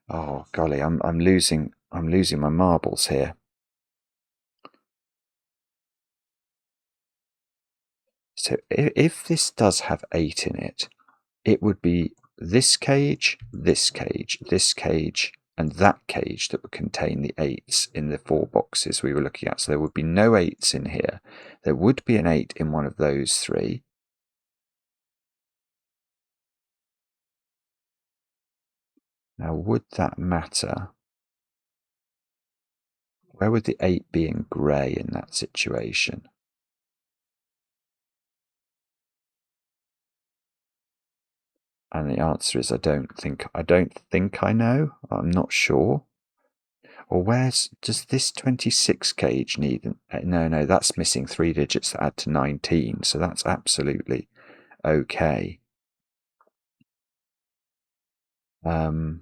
oh golly, I'm losing my marbles here. So if this does have 8 in it, it would be this cage, this cage, this cage, and that cage that would contain the 8s in the 4 boxes we were looking at. So there would be no 8s in here. There would be an 8 in one of those 3. Now, would that matter? Where would the 8 be in grey in that situation? And the answer is I don't think I know. I'm not sure. Or does this 26 cage need? No, that's missing 3 digits to add to 19, so that's absolutely okay. Oh,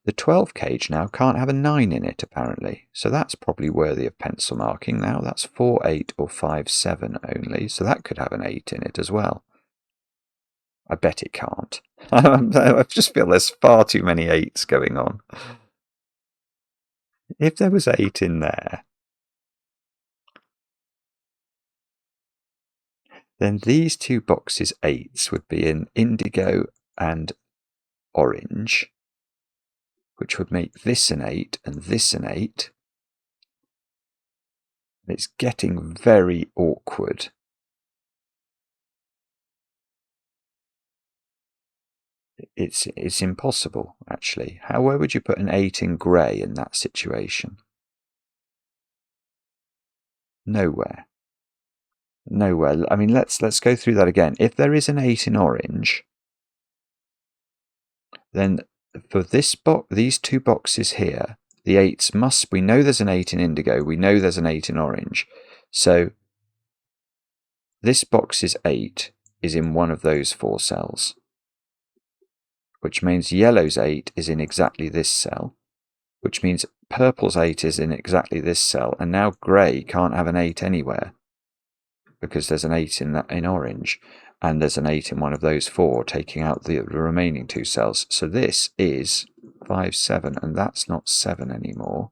the 12 cage now can't have a 9 in it apparently, so that's probably worthy of pencil marking now. That's 4, 8 or 5, 7 only, so that could have an 8 in it as well. I bet it can't. I just feel there's far too many 8s going on. If there was 8 in there, then these 2 boxes 8s would be in indigo and orange, which would make this an 8 and this an 8. It's getting very awkward. It's impossible, actually. Where would you put an 8 in grey in that situation? Nowhere. Nowhere. I mean, let's go through that again. If there is an 8 in orange, then for these 2 boxes here, the 8s must. We know there's an 8 in indigo. We know there's an 8 in orange. So this box's 8 is in one of those 4 cells, which means yellow's 8 is in exactly this cell, which means purple's 8 is in exactly this cell, and now grey can't have an 8 anywhere because there's an 8 in orange, and there's an 8 in one of those 4, taking out the remaining 2 cells. So this is 5, 7, and that's not 7 anymore.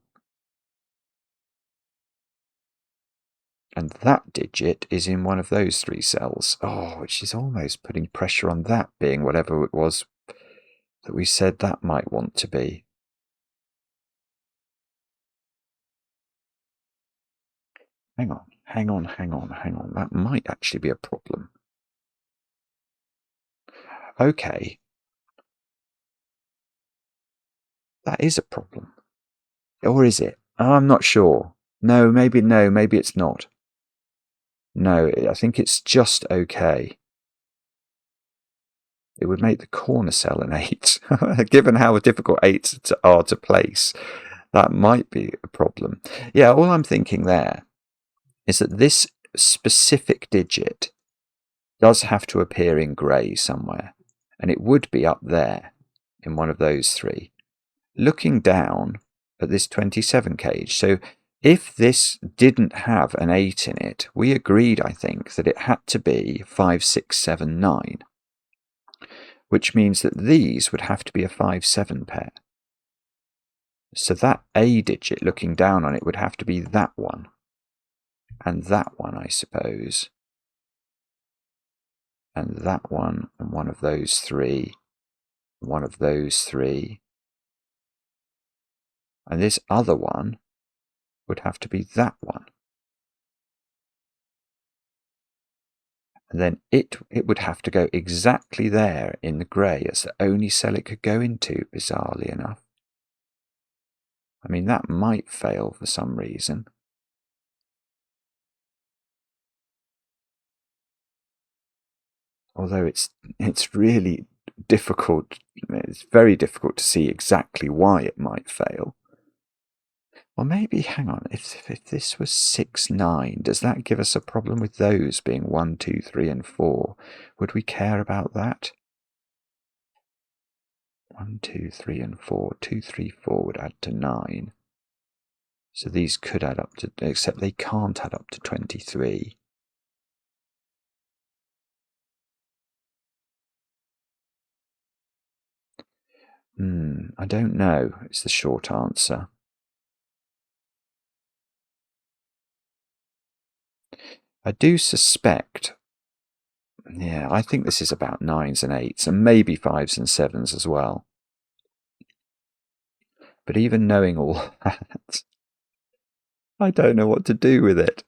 And that digit is in one of those 3 cells. Oh, which is almost putting pressure on that being whatever it was that we said that might want to be. Hang on. That might actually be a problem. Okay. That is a problem. Or is it? Oh, I'm not sure. No, maybe it's not. No, I think it's just okay. It would make the corner cell an 8. Given how difficult 8s are to place, that might be a problem. Yeah, all I'm thinking there is that this specific digit does have to appear in grey somewhere, and it would be up there in one of those 3, looking down at this 27 cage. So if this didn't have an 8 in it, we agreed, I think, that it had to be 5, 6, 7, 9, which means that these would have to be a 5, 7 pair. So that A digit looking down on it would have to be that one, and that one, I suppose, and that one, and one of those 3, one of those 3, and this other one would have to be that one. And then it would have to go exactly there in the grey. It's the only cell it could go into, bizarrely enough. I mean, that might fail for some reason. Although it's really difficult. It's very difficult to see exactly why it might fail. Well, maybe, hang on, if this was 6, 9, does that give us a problem with those being 1, 2, 3, and 4? Would we care about that? 1, 2, 3, and 4. 2, 3, 4 would add to 9. So these could add up to, except they can't add up to 23. I don't know, is the short answer. I do suspect, yeah, I think this is about 9s and 8s, and maybe 5s and 7s as well. But even knowing all that, I don't know what to do with it.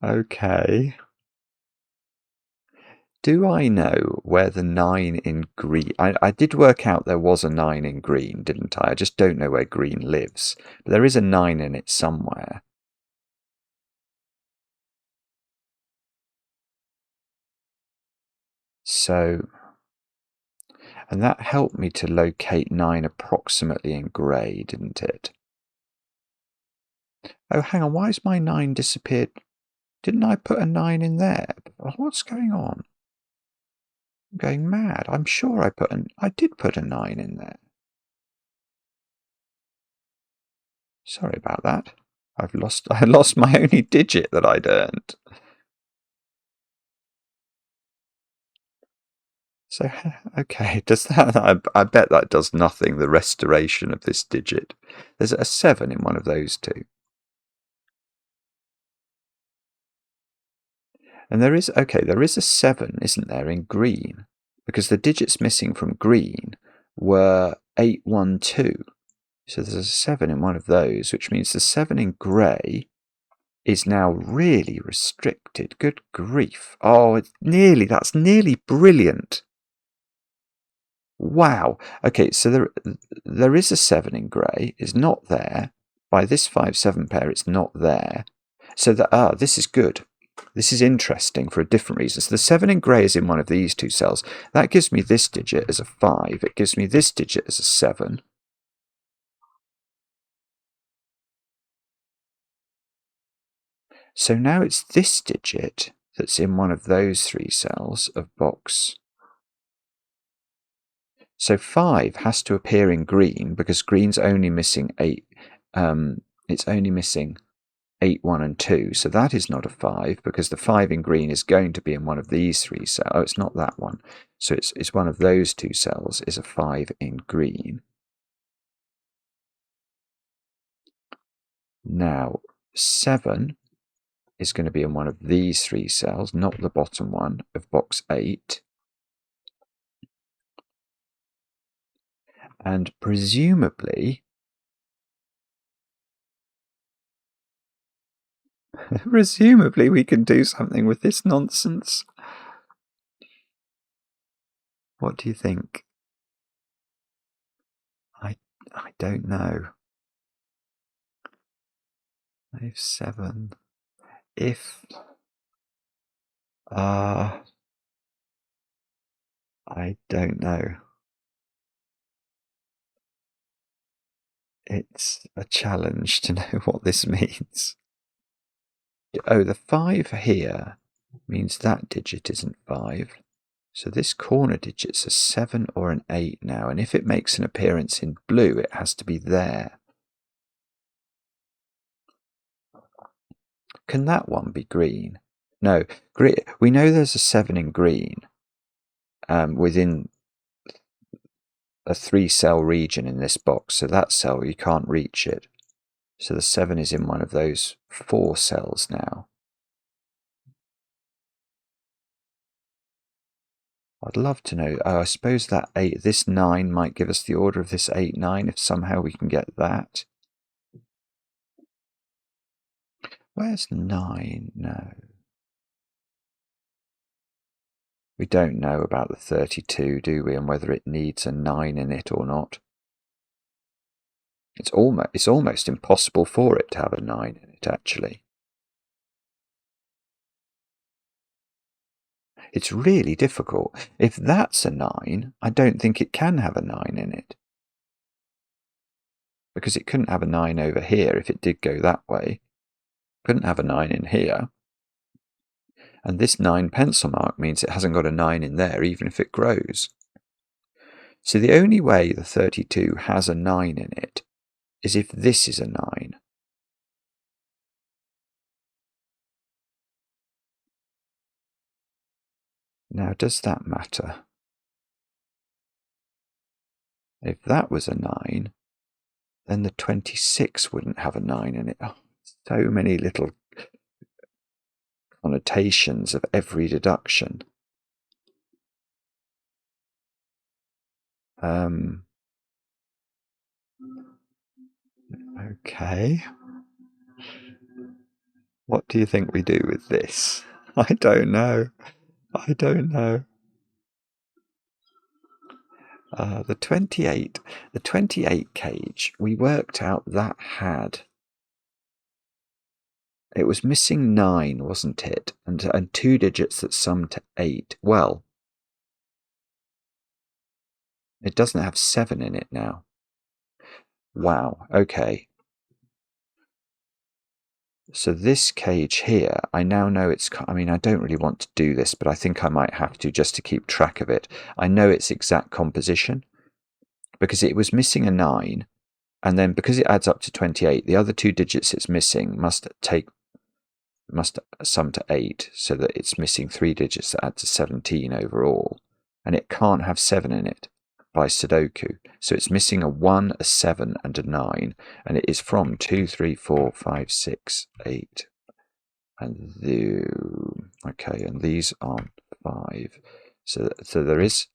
Okay. Do I know where the 9 in green... I did work out there was a 9 in green, didn't I? I just don't know where green lives. But there is a 9 in it somewhere. So... And that helped me to locate 9 approximately in grey, didn't it? Oh, hang on, why has my 9 disappeared? Didn't I put a 9 in there? What's going on? I'm going mad. I'm sure I did put a 9 in there. Sorry about that. I lost my only digit that I'd earned. So, okay, does that... I bet that does nothing, the restoration of this digit. There's a 7 in one of those two. And there is a 7, isn't there, in green? Because the digits missing from green were 8, 1, 2. So there's a 7 in one of those, which means the 7 in grey is now really restricted. Good grief. Oh, that's nearly brilliant. Wow. Okay, so there is a 7 in grey. It's not there. By this 5-7 pair, it's not there. So this is good. This is interesting for a different reason. So the 7 in grey is in one of these two cells. That gives me this digit as a 5. It gives me this digit as a 7. So now it's this digit that's in one of those 3 cells of box. So 5 has to appear in green because green's only missing 8. It's only missing 8, 1, and 2. So that is not a 5 because the 5 in green is going to be in one of these 3 cells. Oh, it's not that one. So it's one of those 2 cells is a 5 in green. Now 7 is going to be in one of these 3 cells, not the bottom one of box 8. And presumably we can do something with this nonsense. What do you think? I don't know. 5, 7. If I don't know. It's a challenge to know what this means. Oh, the 5 here means that digit isn't 5. So this corner digit's a 7 or an 8 now, and if it makes an appearance in blue, it has to be there. Can that one be green? No, we know there's a 7 in green within a 3-cell region in this box, so that cell, you can't reach it. So the 7 is in one of those 4 cells now. I'd love to know. Oh, I suppose that 8, this 9 might give us the order of this 8, 9, if somehow we can get that. Where's 9? No. We don't know about the 32, do we, and whether it needs a 9 in it or not. It's almost impossible for it to have a 9 in it, actually. It's really difficult. If that's a 9, I don't think it can have a 9 in it. Because it couldn't have a 9 over here if it did go that way. Couldn't have a 9 in here. And this 9 pencil mark means it hasn't got a 9 in there, even if it grows. So the only way the 32 has a 9 in it is if this is a 9. Now, does that matter? If that was a 9, then the 26 wouldn't have a 9 in it. Oh, so many little connotations of every deduction. Okay. What do you think we do with this? I don't know. I don't know. The 28 cage, we worked out that had... It was missing 9, wasn't it? And 2 digits that sum to 8. Well, it doesn't have 7 in it now. Wow, okay. So this cage here, I now know it's... I mean, I don't really want to do this, but I think I might have to just to keep track of it. I know its exact composition because it was missing a 9, and then because it adds up to 28, the other 2 digits it's missing must sum to 8, so that it's missing 3 digits that add to 17 overall, and it can't have 7 in it by Sudoku. So it's missing a 1, a 7, and a 9, and it is from 2, 3, 4, 5, 6, 8, and okay, and these aren't 5. So there is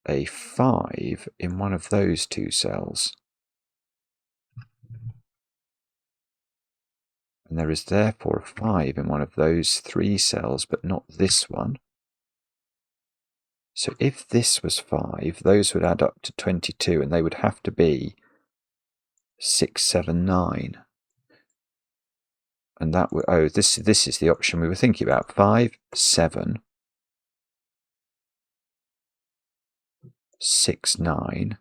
a 5 in one of those 2 cells. And there is therefore a 5 in one of those 3 cells, but not this one. So if this was 5, those would add up to 22, and they would have to be 6, 7, 9. And that would... Oh, this is the option we were thinking about. 5, 7, 6, 9.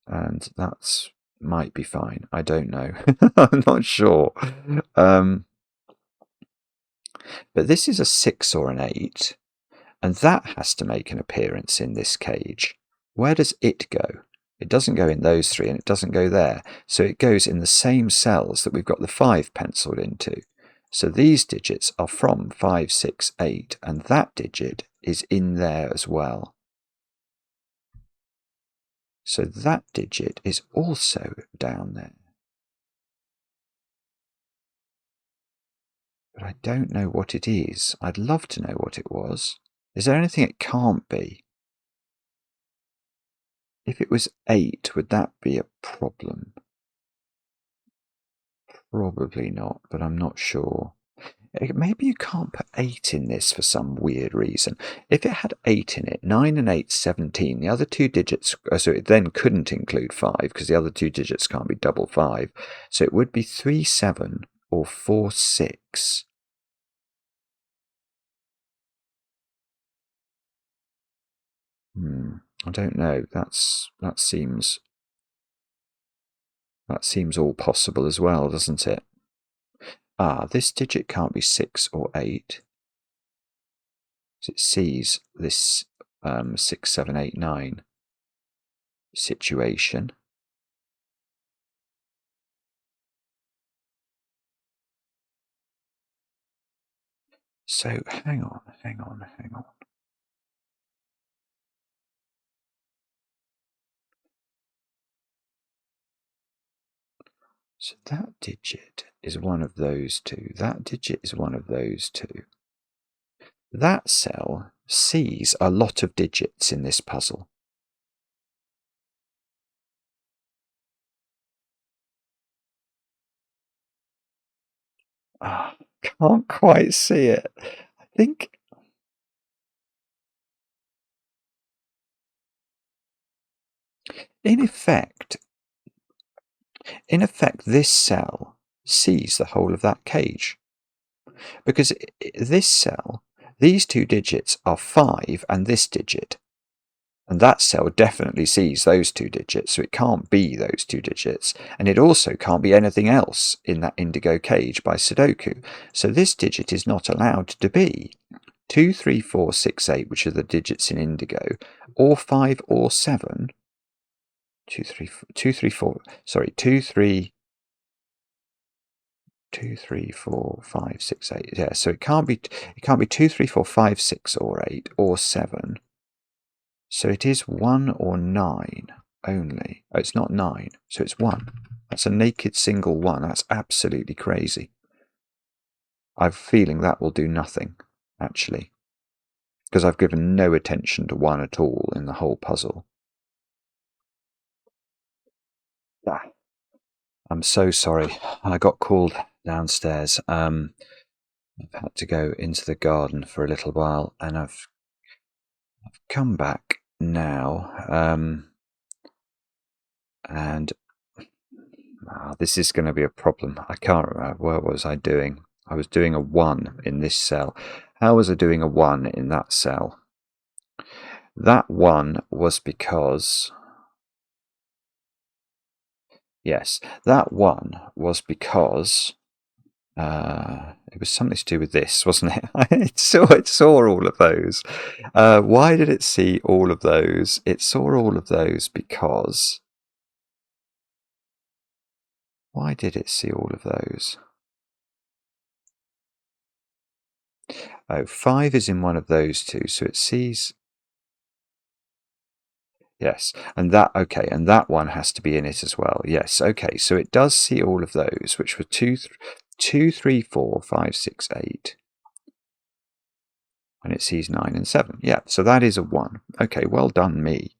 And that's might be fine. I don't know. I'm not sure. But this is a 6 or an 8, and that has to make an appearance in this cage. Where does it go? It doesn't go in those 3, and it doesn't go there. So it goes in the same cells that we've got the 5 penciled into. So these digits are from 5, 6, 8, and that digit is in there as well. So that digit is also down there. But I don't know what it is. I'd love to know what it was. Is there anything it can't be? If it was 8, would that be a problem? Probably not, but I'm not sure. Maybe you can't put 8 in this for some weird reason. If it had 8 in it, 9 and 8, 17, the other 2 digits, so it then couldn't include 5 because the other 2 digits can't be double 5. So it would be 3, 7 or 4, 6. I don't know. That seems all possible as well, doesn't it? Ah, this digit can't be 6 or 8. It sees this 6, 7, 8, 9 situation. So hang on. So that digit is one of those 2. That digit is one of those 2. That cell sees a lot of digits in this puzzle. Can't quite see it. I think in effect, this cell sees the whole of that cage, because this cell, these two digits are 5 and this digit, and that cell definitely sees those two digits, so it can't be those two digits, and it also can't be anything else in that indigo cage by Sudoku. So this digit is not allowed to be 2, 3, 4, 6, 8, which are the digits in indigo, or 5 or 7. 2, 3, 2, 3, 4, sorry, 2, 3, 2, 3, 4, 5, 6, 8. Yeah, so it can't be 2, 3, 4, 5, 6, or 8, or 7. So it is 1 or 9 only. Oh, it's not 9, so it's 1. That's a naked single 1. That's absolutely crazy. I have a feeling that will do nothing, actually, because I've given no attention to 1 at all in the whole puzzle. I'm so sorry. I got called downstairs. I've had to go into the garden for a little while, and I've come back now. And this is going to be a problem. I can't remember. What was I doing? I was doing a 1 in this cell. How was I doing a 1 in that cell? That 1 was because... Yes, that 1 was because... it was something to do with this, wasn't it? It saw all of those. Why did it see all of those? It saw all of those because... Why did it see all of those? Oh, 5 is in one of those two, so it sees... Yes, and that, okay, and that one has to be in it as well. Yes, okay, so it does see all of those, which were 2, 3, 4, 5, 6, 8. And it sees 9 and 7. Yeah, so that is a 1. Okay, well done, me.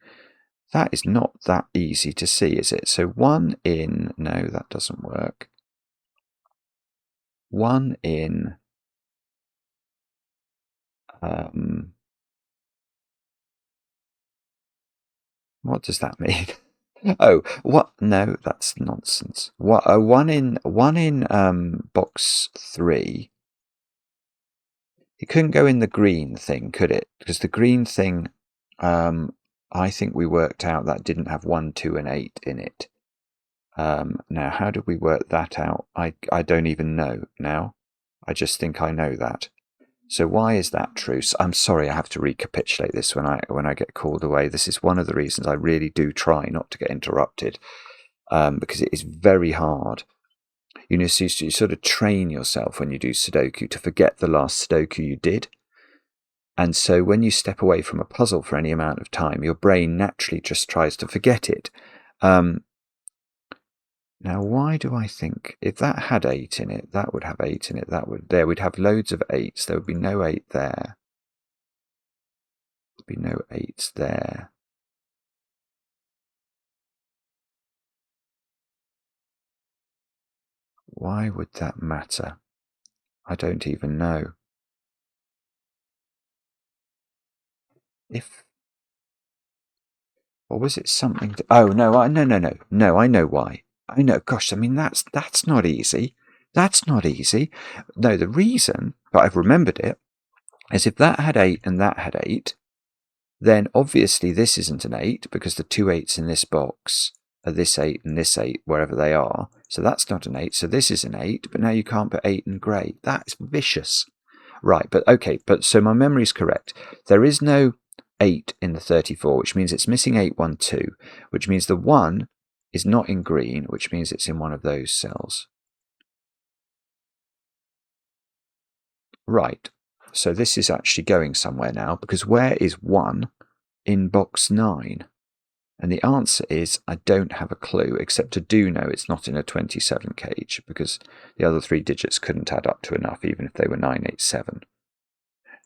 That is not that easy to see, is it? So 1 in... No, that doesn't work. 1 in... what does that mean? Oh, what? No, that's nonsense. What? 1 in box 3. It couldn't go in the green thing, could it? Because the green thing, I think we worked out that didn't have 1, 2, and 8 in it. Now, how did we work that out? I don't even know now. I just think I know that. So why is that true? So I'm sorry, I have to recapitulate this when I get called away. This is one of the reasons I really do try not to get interrupted, because it is very hard. You know, so you sort of train yourself when you do Sudoku to forget the last Sudoku you did. And so when you step away from a puzzle for any amount of time, your brain naturally just tries to forget it. Now, why do I think if that had 8 in it, that would have 8 in it, we'd have loads of 8s. There would be no 8 there. There'd be no 8s there. Why would that matter? I don't even know. Or was it something to, oh no, no, I know why. I know, gosh, I mean that's not easy. That's not easy. No, the reason, but I've remembered it, is if that had 8 and that had 8, then obviously this isn't an 8 because the 2 8s in this box are this 8 and this 8, wherever they are. So that's not an 8, so this is an 8, but now you can't put 8 in grey. That's vicious. Right, but okay, but so my memory is correct. There is no 8 in the 34, which means it's missing 8, 1, 2, which means the 1 is not in green, which means it's in one of those cells. Right, so this is actually going somewhere now, because where is 1 in box 9? And the answer is I don't have a clue, except I do know it's not in a 27 cage, because the other 3 digits couldn't add up to enough, even if they were 987.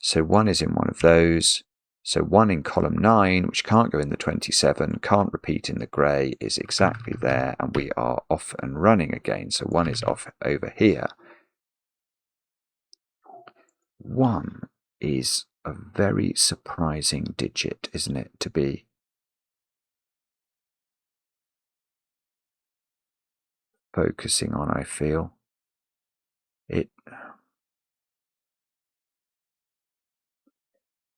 So 1 is in one of those. So 1 in column 9, which can't go in the 27, can't repeat in the grey, is exactly there, and we are off and running again. So 1 is off over here. 1 is a very surprising digit, isn't it, to be focusing on, I feel. It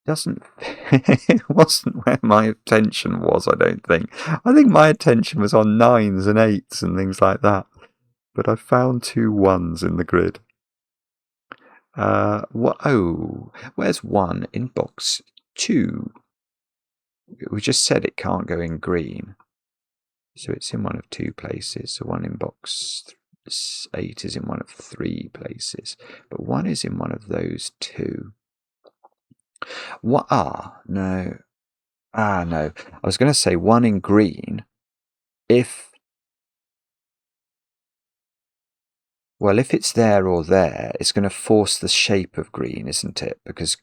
doesn't it wasn't where my attention was, I don't think. I think my attention was on 9s and 8s and things like that. But I found 2 1s in the grid. Where's 1 in box 2? We just said it can't go in green. So it's in one of 2 places. So 1 in box 8 is in one of 3 places. But 1 is in one of those 2. What? No. No. I was going to say 1 in green if it's there or there, it's going to force the shape of green, isn't it? Because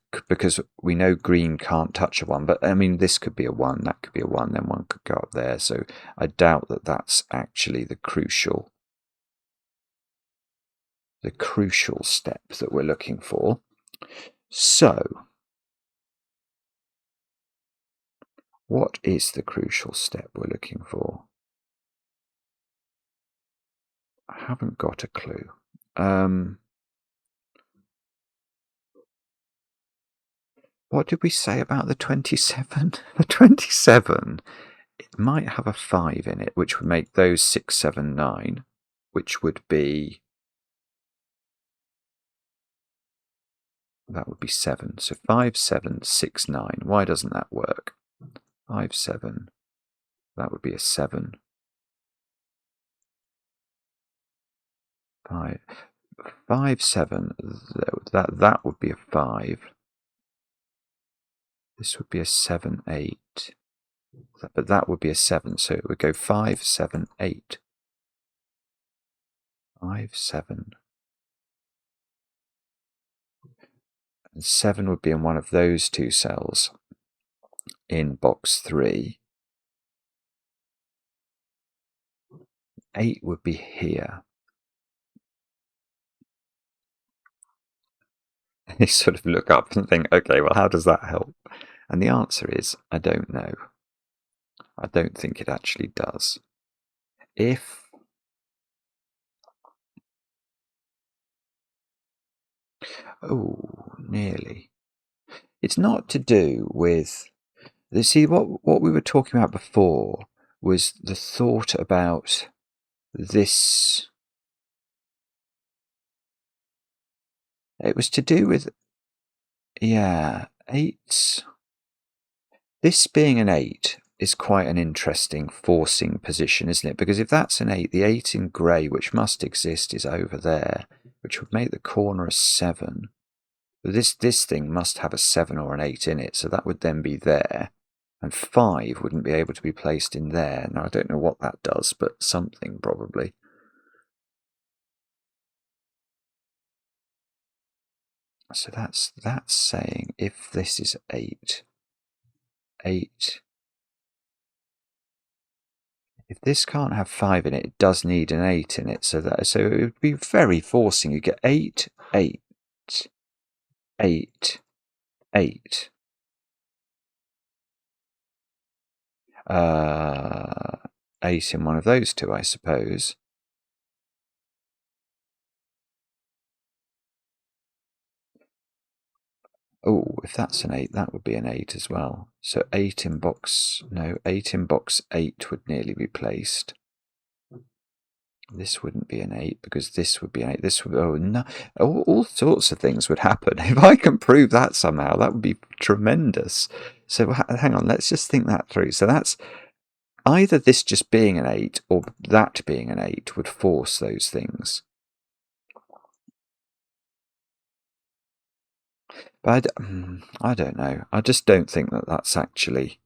we know green can't touch a 1. But, I mean, this could be a 1, that could be a 1, then 1 could go up there. So I doubt that that's actually the crucial step that we're looking for. So, what is the crucial step we're looking for? I haven't got a clue. What did we say about the 27? The 27, it might have a 5 in it, which would make those 6, 7, 9, which would be... that would be 7. So 5, 7, 6, 9. Why doesn't that work? 5, 7. That would be a 7. 5, 7. That would be a 5. This would be a 7, 8. But that would be a 7. So it would go 5, 7, 8. 5, 7. And 7 would be in one of those 2 cells in box 3. 8 would be here. You sort of look up and think, okay, well, how does that help? And the answer is, I don't know. I don't think it actually does. Nearly. It's not to do with... See, what we were talking about before was the thought about this... It was to do with... Yeah, 8s... This being an 8 is quite an interesting forcing position, isn't it? Because if that's an 8, the 8 in grey, which must exist, is over there, which would make the corner a 7. This thing must have a 7 or an 8 in it, so that would then be there. And 5 wouldn't be able to be placed in there. Now, I don't know what that does, but something probably. So that's saying if this is 8... If this can't have 5 in it, it does need an 8 in it. So it would be very forcing. You get 8, 8, 8, 8. 8 in one of those 2, I suppose. If that's an 8, that would be an 8 as well. So 8 in box 8 would nearly be placed. This wouldn't be an 8 because this would be an 8. This would... no. All sorts of things would happen. If I can prove that somehow, that would be tremendous. So hang on, let's just think that through. So that's either this just being an 8 or that being an 8 would force those things. But I don't know. I just don't think that's actually...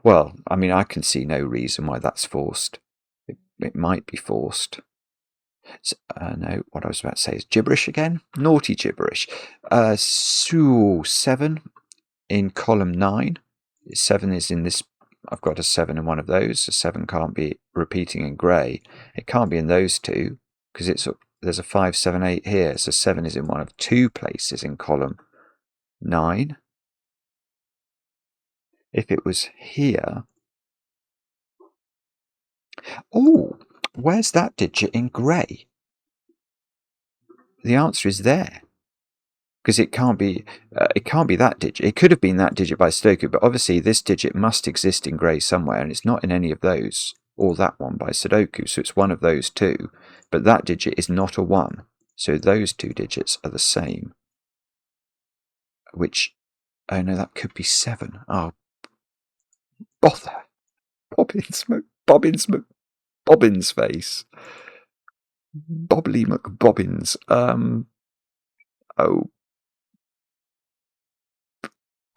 Well, I mean, I can see no reason why that's forced. It might be forced. So, no, what I was about to say is gibberish again. Naughty gibberish. 7 in column 9. 7 is in this... I've got a 7 in one of those. A 7 can't be repeating in grey. It can't be in those 2. because there's a 5, 7, 8 here, so 7 is in one of 2 places in column 9. If it was here, oh, where's that digit in grey? The answer is there, because it can't be that digit. It could have been that digit by Sudoku, but obviously this digit must exist in grey somewhere, and it's not in any of those, or that one by Sudoku, so it's one of those two. But that digit is not a 1, so those 2 digits are the same. Which, oh no, that could be 7. Oh, bother! Bobbins face. Bobbly McBobbins. Oh,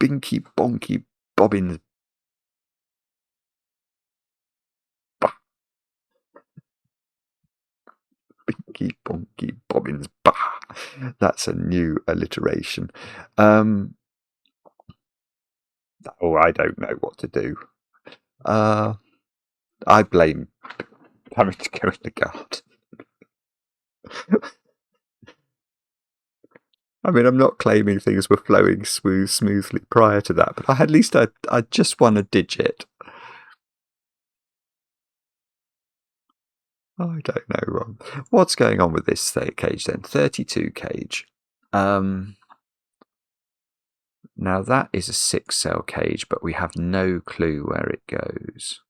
Binky Bonky Bobbins. Bah. Binky Bonky Bobbins. Bah. That's a new alliteration. Oh, I don't know what to do. I blame having to go in the garden. I mean, I'm not claiming things were flowing smoothly prior to that, but at least I just won a digit. I don't know, Ron. What's going on with this cage then? 32 cage. Now that is a 6-cell cage, but we have no clue where it goes.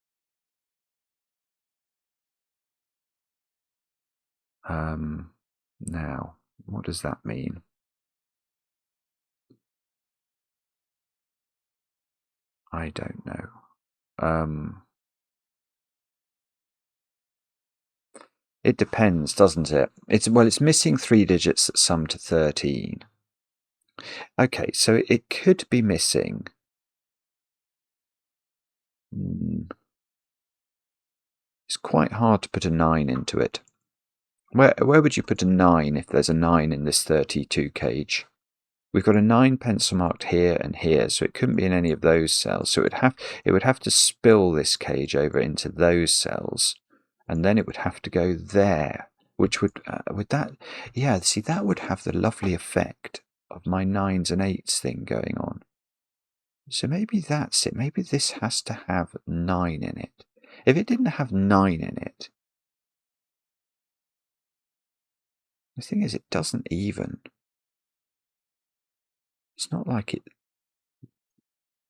Now, what does that mean? I don't know. It depends, doesn't it? It's missing 3 digits that sum to 13. Okay, so it could be missing. It's quite hard to put a 9 into it. Where would you put a 9 if there's a 9 in this 32 cage? We've got a 9 pencil marked here and here, so it couldn't be in any of those cells. So it would have to spill this cage over into those cells, and then it would have to go there, which would that? Yeah, see, that would have the lovely effect of my 9s and 8s thing going on. So maybe that's it. Maybe this has to have 9 in it. If it didn't have 9 in it, the thing is, it doesn't even. It's not like it.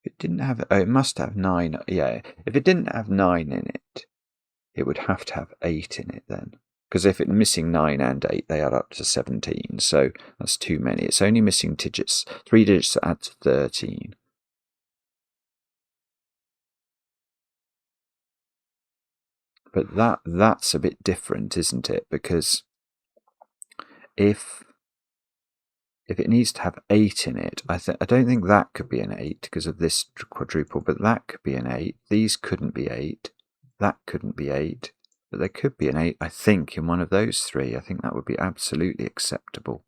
It didn't have. Oh, it must have 9. Yeah, if it didn't have 9 in it, it would have to have 8 in it then. Because if it's missing 9 and 8, they add up to 17. So that's too many. It's only missing 3 digits that add to 13. But that's a bit different, isn't it? Because if it needs to have 8 in it, I don't think that could be an 8 because of this quadruple, but that could be an 8. These couldn't be 8. That couldn't be 8. But there could be an 8, I think, in one of those 3. I think that would be absolutely acceptable.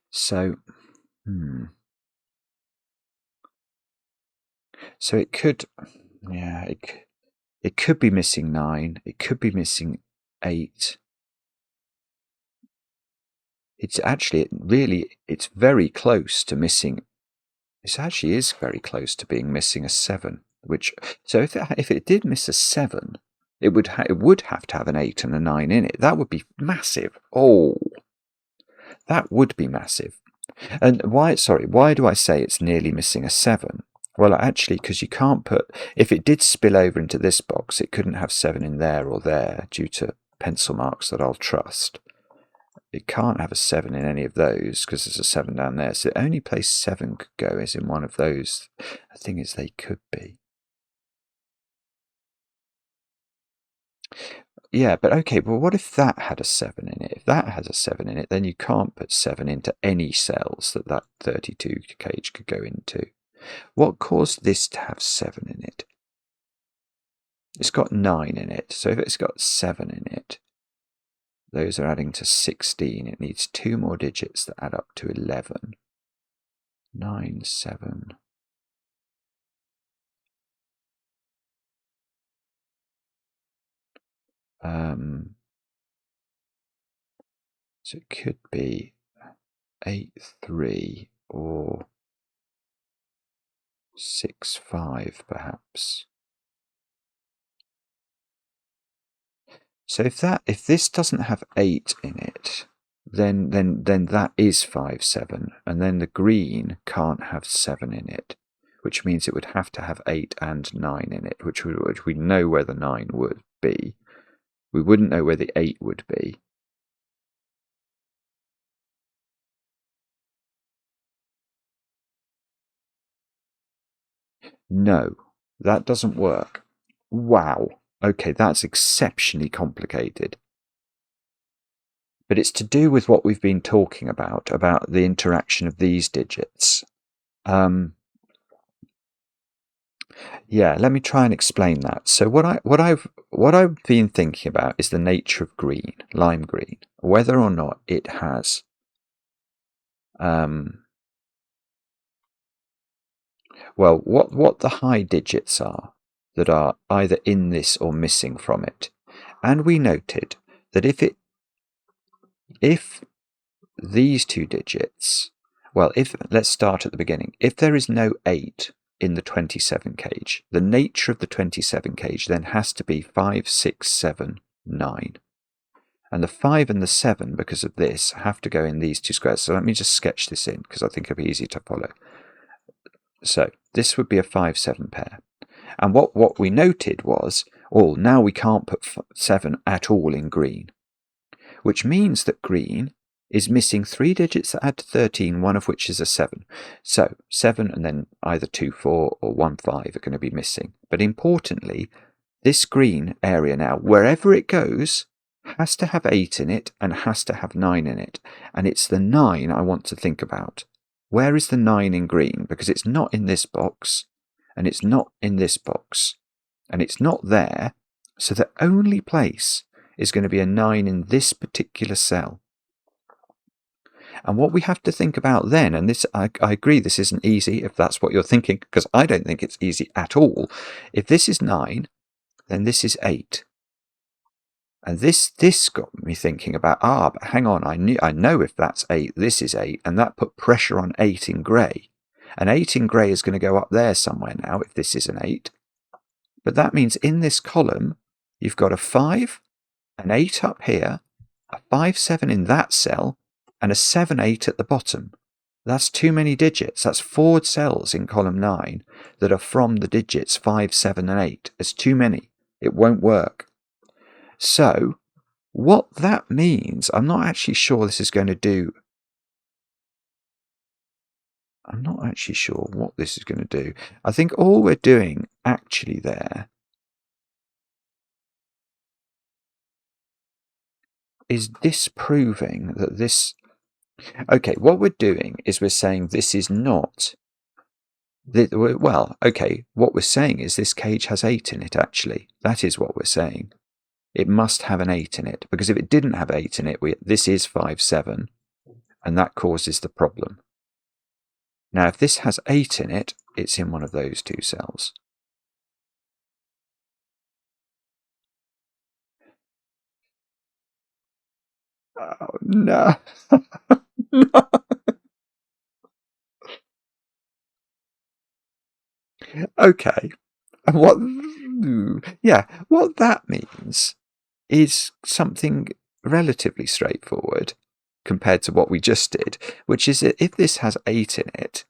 So, So it could, yeah, it could be missing 9. It could be missing 8. It's actually it's very close to missing. It actually is very close to being missing a 7. Which, so if it did miss a 7, it would have to have an 8 and a 9 in it. That would be massive. Oh, that would be massive. And why do I say it's nearly missing a 7? Well, actually, because you can't if it did spill over into this box, it couldn't have 7 in there or there due to pencil marks that I'll trust. It can't have a 7 in any of those because there's a 7 down there. So the only place 7 could go is in one of those. The thing is, they could be. Yeah, but okay, well, what if that had a 7 in it? If that has a 7 in it, then you can't put 7 into any cells that 32 cage could go into. What caused this to have 7 in it? It's got 9 in it, so if it's got 7 in it, those are adding to 16. It needs 2 more digits that add up to 11. 9, 7. So it could be 8-3 or 6-5 perhaps. So if this doesn't have 8 in it, then that is 5-7, and then the green can't have 7 in it, which means it would have to have 8 and 9 in it, which we know where the 9 would be. We wouldn't know where the 8 would be. No, that doesn't work. Wow. Okay, that's exceptionally complicated. But it's to do with what we've been talking about the interaction of these digits. Yeah, let me try and explain that. So what I've been thinking about is the nature of green, lime green, whether or not it has well, what the high digits are that are either in this or missing from it. And we noted that if these two digits, well, let's start at the beginning. If there is no 8 in the 27 cage, the nature of the 27 cage then has to be 5, 6, 7, 9. And the 5 and the 7, because of this, have to go in these two squares. So let me just sketch this in, because I think it'll be easy to follow. So this would be a 5-7 pair. And what we noted was, now we can't put 7 at all in green, which means that green is missing 3 digits that add to 13, one of which is a 7. So 7 and then either 2, 4 or 1, 5 are going to be missing. But importantly, this green area now, wherever it goes, has to have 8 in it and has to have 9 in it. And it's the 9 I want to think about. Where is the 9 in green? Because it's not in this box, and it's not in this box, and it's not there. So the only place is going to be a 9 in this particular cell. And what we have to think about then, and this I agree this isn't easy if that's what you're thinking, because I don't think it's easy at all. If this is 9, then this is 8. And this got me thinking about, but hang on, I know if that's 8, this is 8, and that put pressure on 8 in grey. And 8 in grey is going to go up there somewhere now if this is an 8. But that means in this column, you've got a 5, an 8 up here, a 5-7 in that cell, and a 7-8 at the bottom. That's too many digits. That's 4 cells in column 9 that are from the digits 5, 7, and 8. It's too many. It won't work. So, what that means, I'm not actually sure this is going to do. I'm not actually sure what this is going to do. I think all we're doing actually there is disproving that this. Okay, what we're doing is we're saying this is not. Well, okay, what we're saying is this cage has 8 in it, actually. That is what we're saying. It must have an 8 in it, because if it didn't have 8 in it, this is 5-7, and that causes the problem. Now, if this has 8 in it, it's in one of those two cells. Oh, no. No. Okay. And what that means is something relatively straightforward compared to what we just did, which is that if this has 8 in it,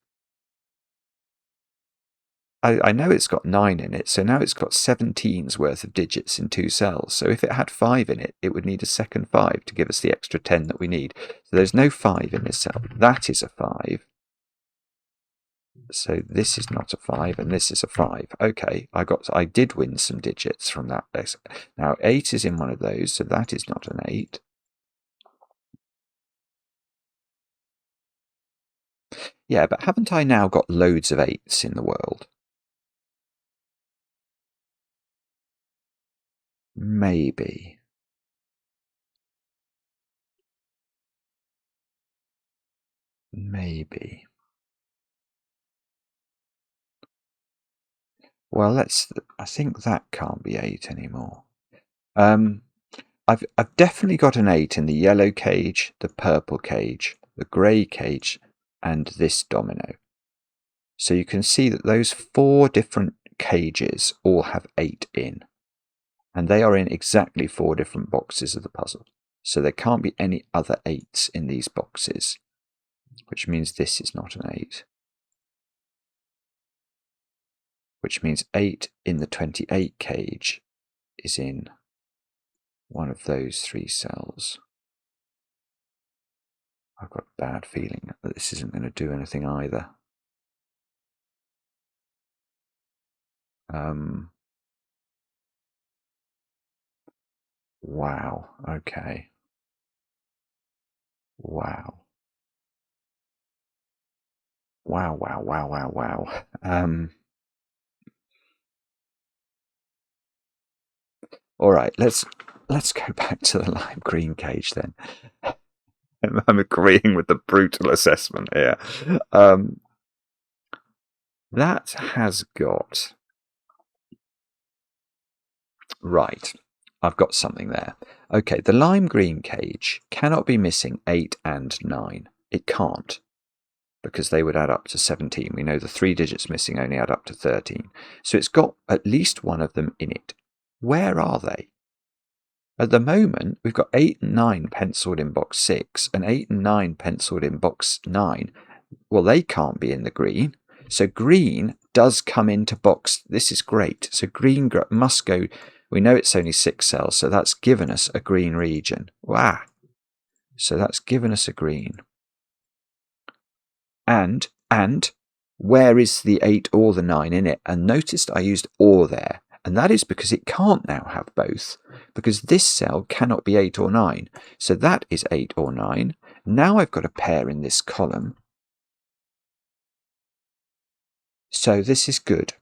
I know it's got 9 in it, so now it's got 17's worth of digits in 2 cells. So if it had 5 in it, it would need a second 5 to give us the extra 10 that we need. So there's no 5 in this cell. That is a 5. So this is not a 5, and this is a 5. Okay, I did win some digits from that. Now 8 is in one of those, so that is not an 8. Yeah, but haven't I now got loads of 8's in the world? Maybe. Maybe. Well, I think that can't be 8 anymore. I've definitely got an 8 in the yellow cage, the purple cage, the grey cage, and this domino. So you can see that those 4 different cages all have 8 in. And they are in exactly 4 different boxes of the puzzle. So there can't be any other 8s in these boxes, which means this is not an 8. Which means 8 in the 28 cage is in one of those 3 cells. I've got a bad feeling that this isn't going to do anything either. Wow, okay. Wow. Wow, wow, wow, wow, wow. All right, let's go back to the lime green cage then. I'm agreeing with the brutal assessment here. That has got... Right, I've got something there. Okay, the lime green cage cannot be missing 8 and 9. It can't, because they would add up to 17. We know the 3 digits missing only add up to 13. So it's got at least one of them in it. Where are they? At the moment, we've got 8 and 9 penciled in box 6 and 8 and 9 penciled in box 9. Well, they can't be in the green. So green does come into box... This is great. So green must go... We know it's only 6 cells, so that's given us a green region. Wow. So that's given us a green. And where is the 8 or the 9 in it? And notice I used or there. And that is because it can't now have both, because this cell cannot be 8 or 9. So that is 8 or 9. Now I've got a pair in this column. So this is good.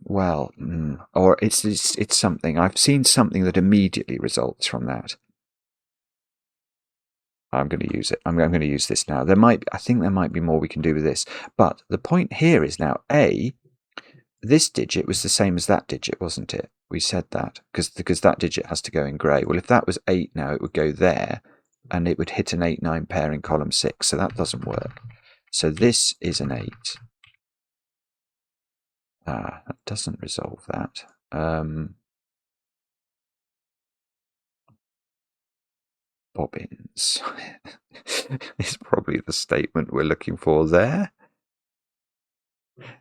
Well, or it's something. I've seen something that immediately results from that. I'm going to use it. I'm going to use this now. I think there might be more we can do with this. But the point here is now, this digit was the same as that digit, wasn't it? We said that, because that digit has to go in grey. Well, if that was 8 now, it would go there, and it would hit an 8-9 pair in column 6, so that doesn't work. So this is an 8. That doesn't resolve that. Bobbins is probably the statement we're looking for there.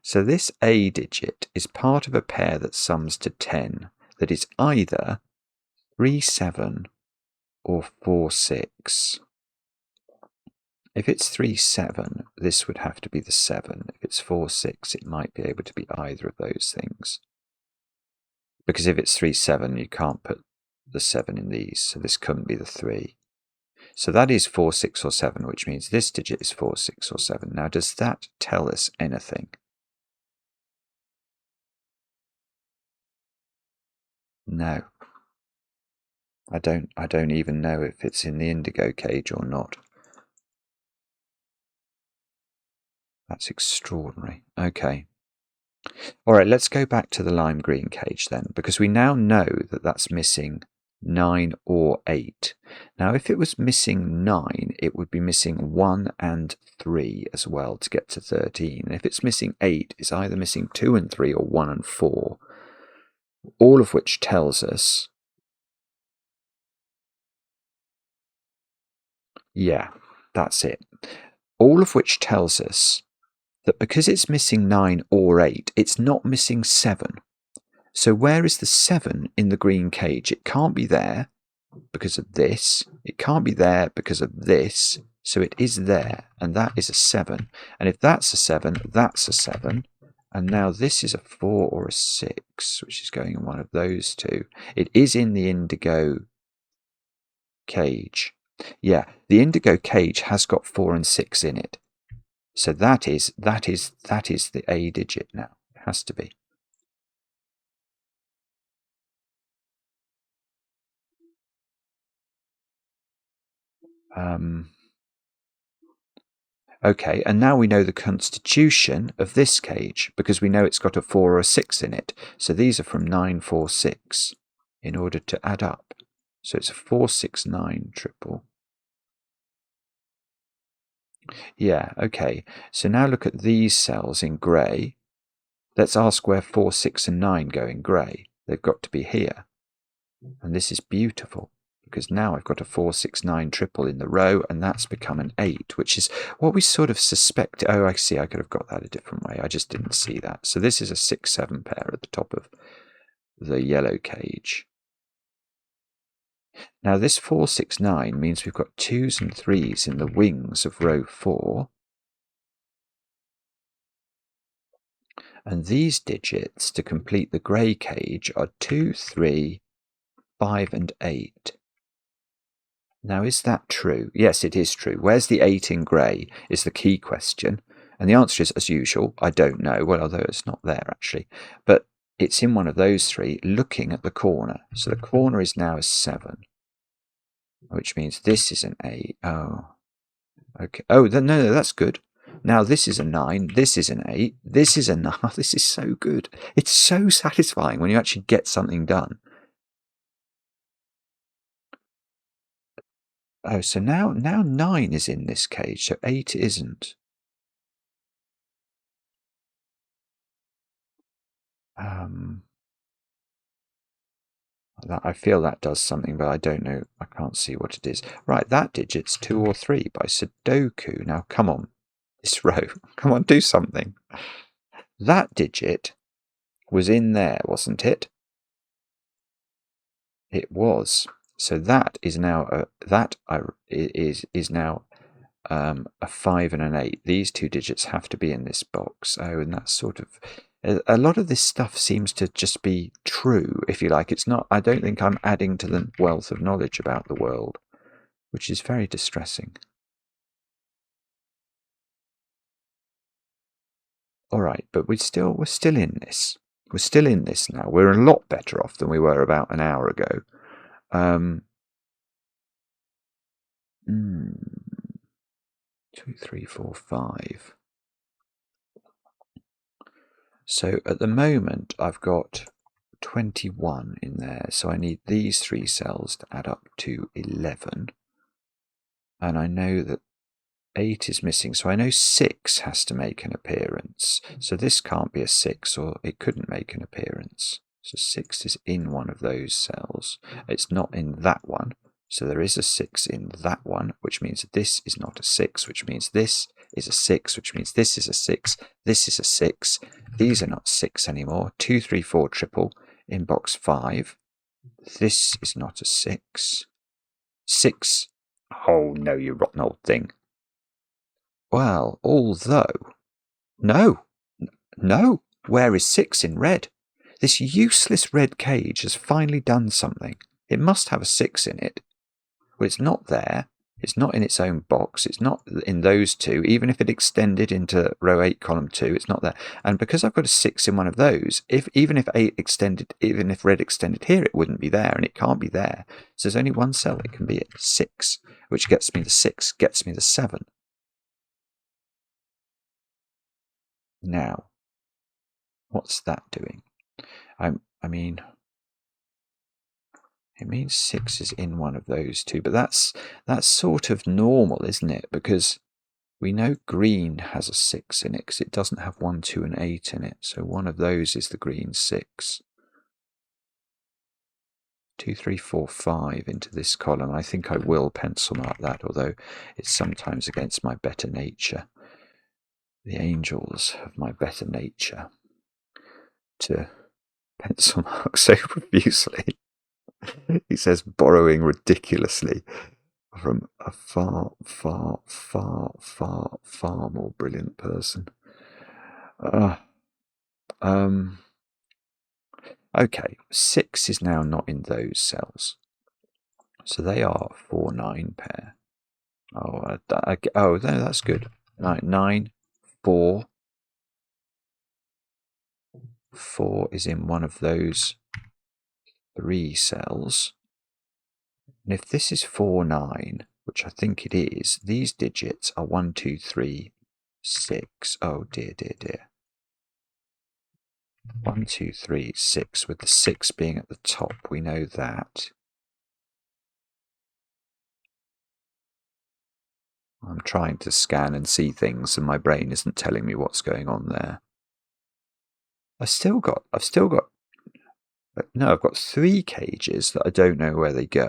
So this A digit is part of a pair that sums to 10, that is either 3, 7 or 4, 6. If it's 3, 7, this would have to be the 7. If it's 4, 6, it might be able to be either of those things. Because if it's 3, 7, you can't put the 7 in these, so this couldn't be the 3. So that is 4, 6 or 7, which means this digit is 4, 6 or 7. Now, does that tell us anything? No. I don't even know if it's in the indigo cage or not. That's extraordinary. Okay. All right, let's go back to the lime green cage then, because we now know that that's missing 9 or 8. Now, if it was missing 9, it would be missing 1 and 3 as well to get to 13. And if it's missing 8, it's either missing 2 and 3 or 1 and 4. All of which tells us... Yeah, that's it. All of which tells us that because it's missing 9 or 8, it's not missing 7. So where is the 7 in the green cage? It can't be there because of this. It can't be there because of this. So it is there, and that is a 7. And if that's a 7, that's a 7. And now this is a 4 or a 6, which is going in one of those two. It is in the indigo cage. Yeah, the indigo cage has got 4 and 6 in it. So that is the A digit now. It has to be. Okay, and now we know the constitution of this cage because we know it's got a 4 or a 6 in it. So these are from 9, 4, 6 in order to add up. So it's a 469 triple. Yeah, okay. So now look at these cells in grey. Let's ask where 4, 6 and 9 go in grey. They've got to be here. And this is beautiful, because now I've got a 4, 6, 9 triple in the row, and that's become an 8, which is what we sort of suspect. Oh, I see, I could have got that a different way. I just didn't see that. So this is a 6, 7 pair at the top of the yellow cage. Now this 4, 6, 9 means we've got 2s and 3s in the wings of row 4. And these digits to complete the grey cage are 2, 3, 5 and 8. Now, is that true? Yes, it is true. Where's the 8 in grey is the key question. And the answer is, as usual, I don't know. Well, although it's not there, actually. But it's in one of those three, looking at the corner. So the corner is now a 7, which means this is an 8. Oh, okay. Oh, no, that's good. Now this is a 9, this is an 8, this is a 9. This is so good. It's so satisfying when you actually get something done. Oh, so now 9 is in this cage, so 8 isn't. I feel that does something, but I don't know. I can't see what it is. Right, that digit's 2 or 3 by Sudoku. Now, come on, this row. Come on, do something. That digit was in there, wasn't it? It was. So that is now is now a 5 and an 8. These two digits have to be in this box. Oh, and that's sort of a lot of this stuff seems to just be true, if you like. It's not. I don't think I'm adding to the wealth of knowledge about the world, which is very distressing. All right, but we're still in this. We're still in this now. We're a lot better off than we were about an hour ago. 2, 3, 4, 5. So at the moment, I've got 21 in there. So I need these 3 cells to add up to 11. And I know that 8 is missing. So I know 6 has to make an appearance. So this can't be a 6, or it couldn't make an appearance. So 6 is in one of those cells. It's not in that one. So there is a 6 in that one, which means this is not a 6, which means this is a 6, which means this is a 6, this is a 6. These are not 6 anymore. 2, 3, 4 triple in box 5. This is not a 6. 6. Oh, no, you rotten old thing. Well, although... No. Where is 6 in red? This useless red cage has finally done something. It must have a 6 in it. Well, it's not there. It's not in its own box. It's not in those two. Even if it extended into row 8, column 2, it's not there. And because I've got a 6 in one of those, even if red extended here, it wouldn't be there, and it can't be there. So there's only one cell it can be at, 6, which gets me the 6, gets me the 7. Now, what's that doing? I mean, it means 6 is in one of those two, but that's sort of normal, isn't it? Because we know green has a 6 in it, because it doesn't have 1, 2 and 8 in it. So one of those is the green 6. 2, 3, 4, 5 into this column. I think I will pencil mark that, although it's sometimes against my better nature. The angels of my better nature to pencil mark so profusely. He says, borrowing ridiculously from a far, far, far, far, far more brilliant person. Okay, 6 is now not in those cells. So they are 4, 9 pair. Oh, no, that's good. 9, 4. 4 is in one of those 3 cells. And if this is 4, 9, which I think it is, these digits are 1, 2, 3, 6. Oh, dear. 1, 2, 3, 6, with the 6 being at the top. We know that. I'm trying to scan and see things, and my brain isn't telling me what's going on there. I've still got, no, I've got 3 cages that I don't know where they go.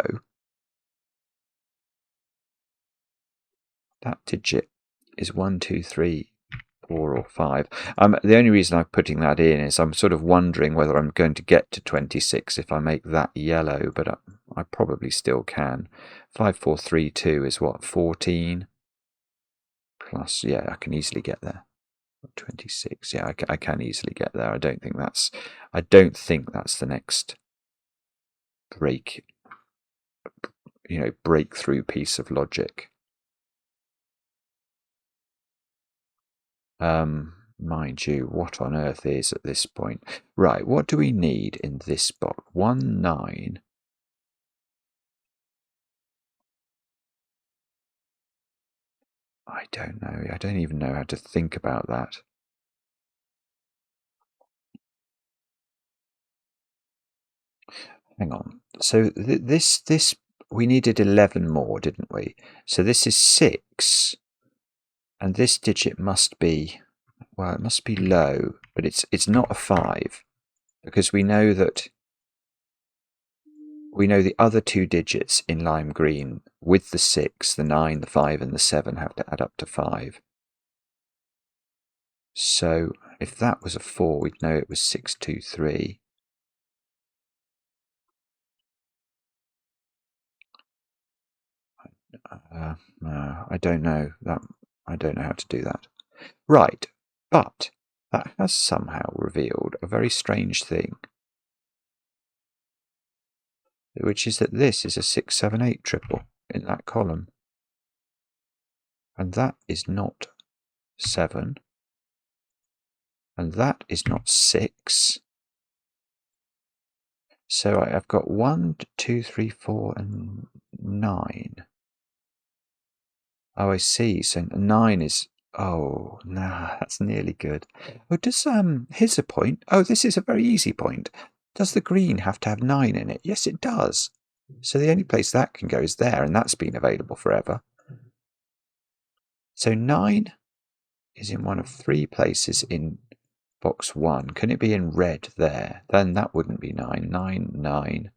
That digit is 1, 2, 3, 4 or 5. The only reason I'm putting that in is I'm sort of wondering whether I'm going to get to 26 if I make that yellow, but I probably still can. 5, 4, 3, 2 is what, 14? Plus, yeah, I can easily get there. 26, yeah, I can easily get there. I don't think that's the next breakthrough piece of logic. Mind you, what on earth is at this point? Right, what do we need in this box? 1, 9. I don't know. I don't even know how to think about that. Hang on. So this we needed 11 more, didn't we? So this is 6, and this digit must be, well, it must be low, but it's not a 5, because we know the other 2 digits in lime green with the 6, the 9, the 5, and the 7 have to add up to 5. So if that was a 4, we'd know it was 6, 2, 3. No, I don't know that. I don't know how to do that. Right, but that has somehow revealed a very strange thing, which is that this is a 6, 7, 8 triple in that column, and that is not 7, and that is not 6. So I've got 1, 2, 3, 4, and 9. Oh, I see. So 9 is... Oh, nah, that's nearly good. Oh, here's a point. Oh, this is a very easy point. Does the green have to have 9 in it? Yes, it does. So the only place that can go is there, and that's been available forever. So 9 is in one of 3 places in box 1. Can it be in red there? Then that wouldn't be 9. 9, 9.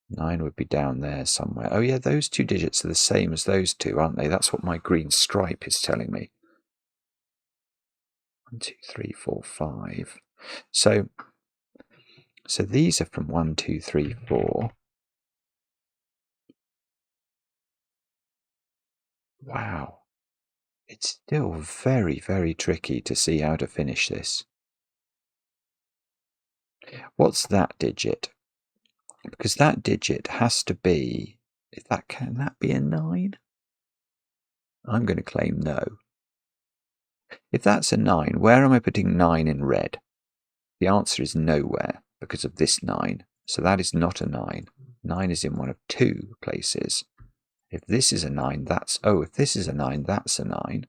9 would be down there somewhere. Oh yeah, those 2 digits are the same as those 2, aren't they? That's what my green stripe is telling me. 1, 2, 3, 4, 5. So these are from 1, 2, 3, 4. Wow. It's still very, very tricky to see how to finish this. What's that digit? Because that digit has to be... Can that be a 9? I'm going to claim no. If that's a 9, where am I putting 9 in red? The answer is nowhere because of this 9. So that is not a 9. 9 is in one of 2 places. If this is a 9, that's... Oh, if this is a 9, that's a 9.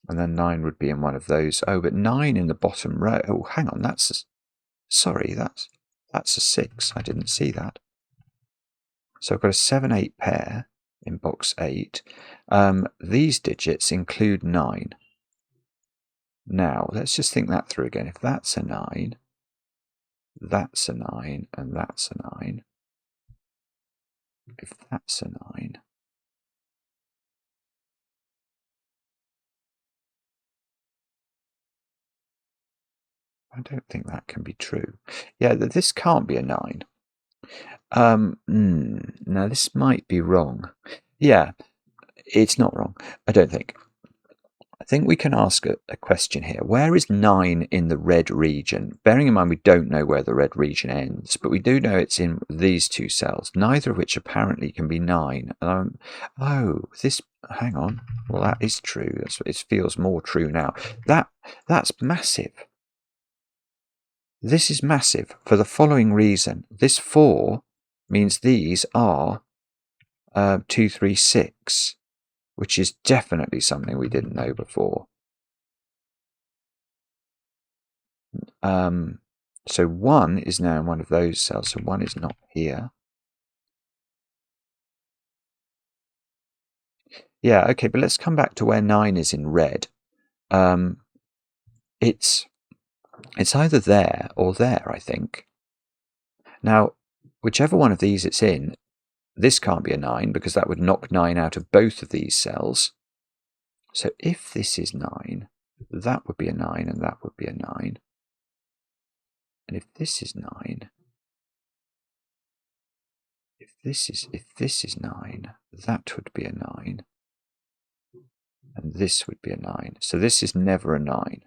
And then 9 would be in one of those. Oh, but 9 in the bottom row. Oh, hang on, sorry, that's a 6. I didn't see that. So I've got a 7, 8 pair in box 8. These digits include 9. Now, let's just think that through again. If that's a 9, that's a 9, and that's a 9. If that's a 9... I don't think that can be true. Yeah, this can't be a 9. Now this might be wrong. Yeah, it's not wrong, I don't think. I think we can ask a question here. Where is 9 in the red region? Bearing in mind we don't know where the red region ends, but we do know it's in these 2 cells, neither of which apparently can be 9. Oh, this... Hang on. Well, that is true. It feels more true now. That's massive. This is massive for the following reason. This 4 means these are 2, 3, 6, which is definitely something we didn't know before. So 1 is now in one of those cells, so 1 is not here. Yeah, okay, but let's come back to where 9 is in red. It's either there or there, I think. Now, whichever one of these it's in, this can't be a 9 because that would knock 9 out of both of these cells. So if this is 9, that would be a 9 and that would be a 9. And if this is 9, if this is 9, that would be a 9. And this would be a 9. So this is never a 9.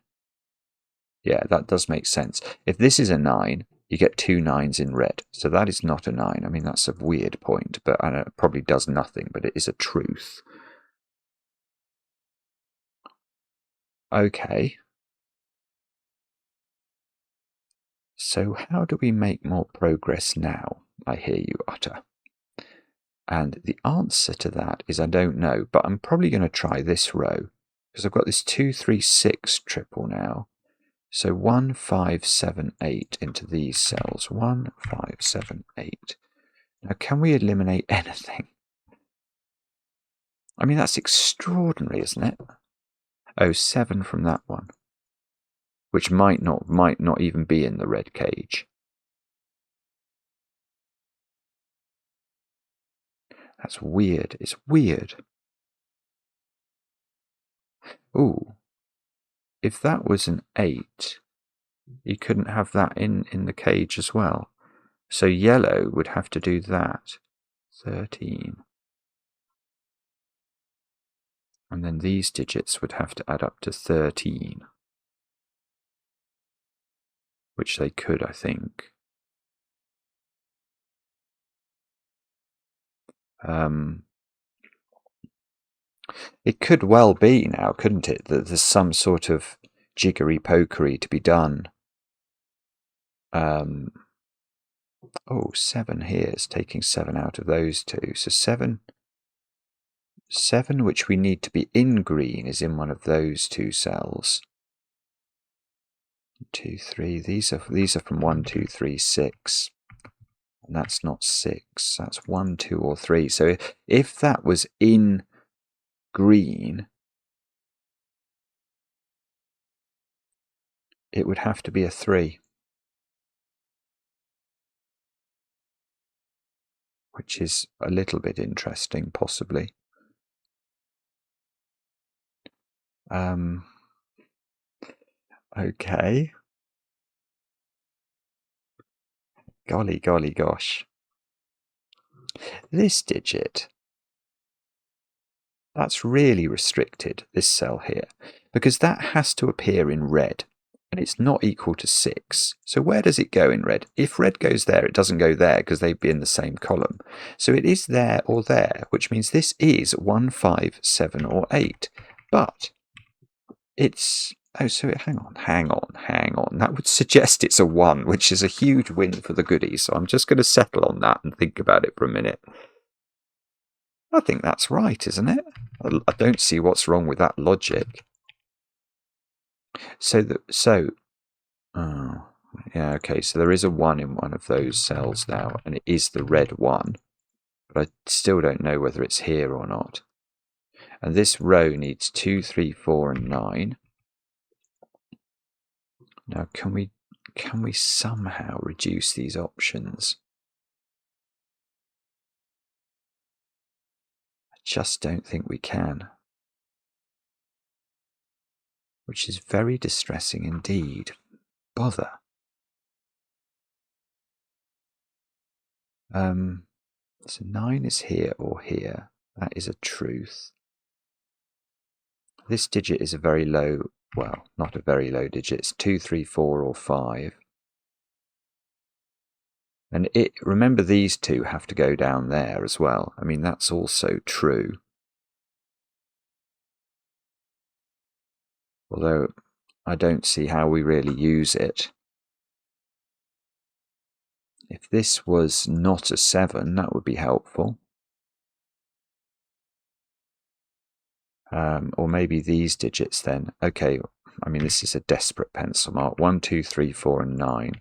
Yeah, that does make sense. If this is a 9, you get 2 9s in red. So that is not a 9. I mean, that's a weird point, but I know it probably does nothing, but it is a truth. Okay. So how do we make more progress now? I hear you utter. And the answer to that is I don't know, but I'm probably going to try this row because I've got this 2 3 6 triple now. So 1 5 7 8 into these cells. 1 5 7 8. Now can we eliminate anything? I mean, that's extraordinary, isn't it? Oh, 7 from that one, which might not even be in the red cage. That's weird. It's weird. Ooh. If that was an 8, you couldn't have that in the cage as well. So yellow would have to do that. 13. And then these digits would have to add up to 13. Which they could, I think. It could well be now, couldn't it, that there's some sort of jiggery-pokery to be done. Oh, 7 here is taking 7 out of those two. So 7, which we need to be in green, is in one of those two cells. 2, 3. These are from 1, 2, 3, 6. And that's not 6. That's 1, 2, or 3. So if that was in green, it would have to be a 3. Which is a little bit interesting, possibly. Okay. Golly, golly, gosh. This digit, that's really restricted, this cell here, because that has to appear in red, and it's not equal to 6. So where does it go in red? If red goes there, it doesn't go there because they'd be in the same column. So it is there or there, which means this is 1, 5, 7, or 8. But it's... Oh, so hang on. That would suggest it's a 1, which is a huge win for the goodies. So I'm just going to settle on that and think about it for a minute. I think that's right, isn't it? I don't see what's wrong with that logic. Oh, yeah, okay, so there is a 1 in one of those cells now, and it is the red 1. But I still don't know whether it's here or not. And this row needs 2, 3, 4, and 9. Now, can we somehow reduce these options? I just don't think we can. Which is very distressing indeed. Bother. So 9 is here or here. That is a truth. This digit is a very low, well, not a very low digit. It's 2, 3, 4, or 5. And remember, these two have to go down there as well. I mean, that's also true. Although I don't see how we really use it. If this was not a 7, that would be helpful. Or maybe these digits then. Okay, I mean, this is a desperate pencil mark. 1, 2, 3, 4, and 9.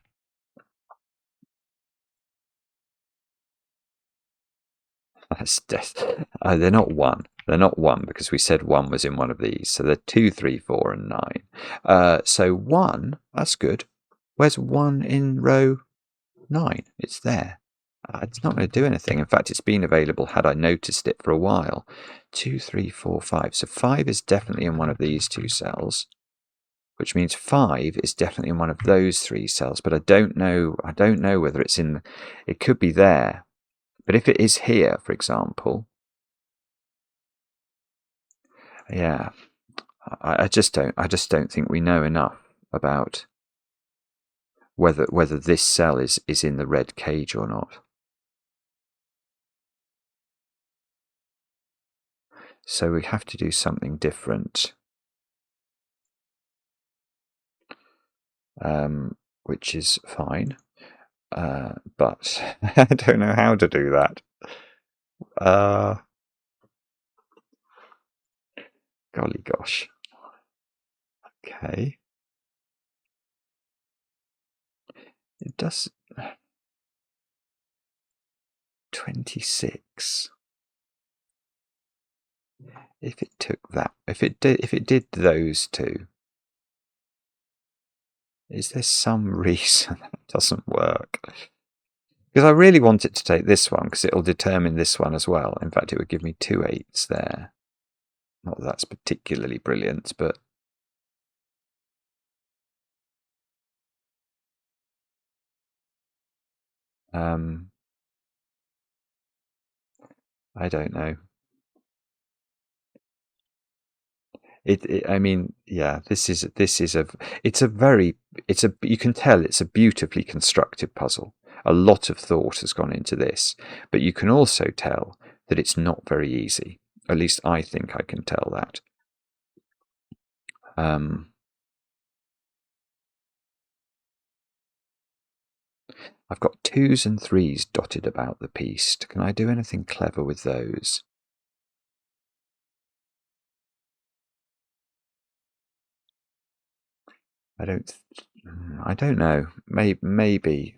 They're not 1. They're not 1 because we said 1 was in one of these. So they're 2, 3, 4, and 9. So 1, that's good. Where's 1 in row 9? It's there. It's not going to do anything. In fact, it's been available had I noticed it for a while. 2, 3, 4, 5. So 5 is definitely in one of these 2 cells, which means 5 is definitely in one of those 3 cells. But I don't know whether it's in. It could be there. But if it is here, for example, yeah, I just don't think we know enough about whether this cell is in the red cage or not. So we have to do something different, which is fine, but I don't know how to do that. Golly gosh. Okay. It does 26. If it took that, if it did those 2, is there some reason that doesn't work? Because I really want it to take this one because it'll determine this one as well. In fact, it would give me 2 8s there. Not that that's particularly brilliant, but I don't know. I mean, yeah, you can tell it's a beautifully constructed puzzle. A lot of thought has gone into this, but you can also tell that it's not very easy. At least I think I can tell that. I've got 2s and 3s dotted about the piece. Can I do anything clever with those? I don't know. Maybe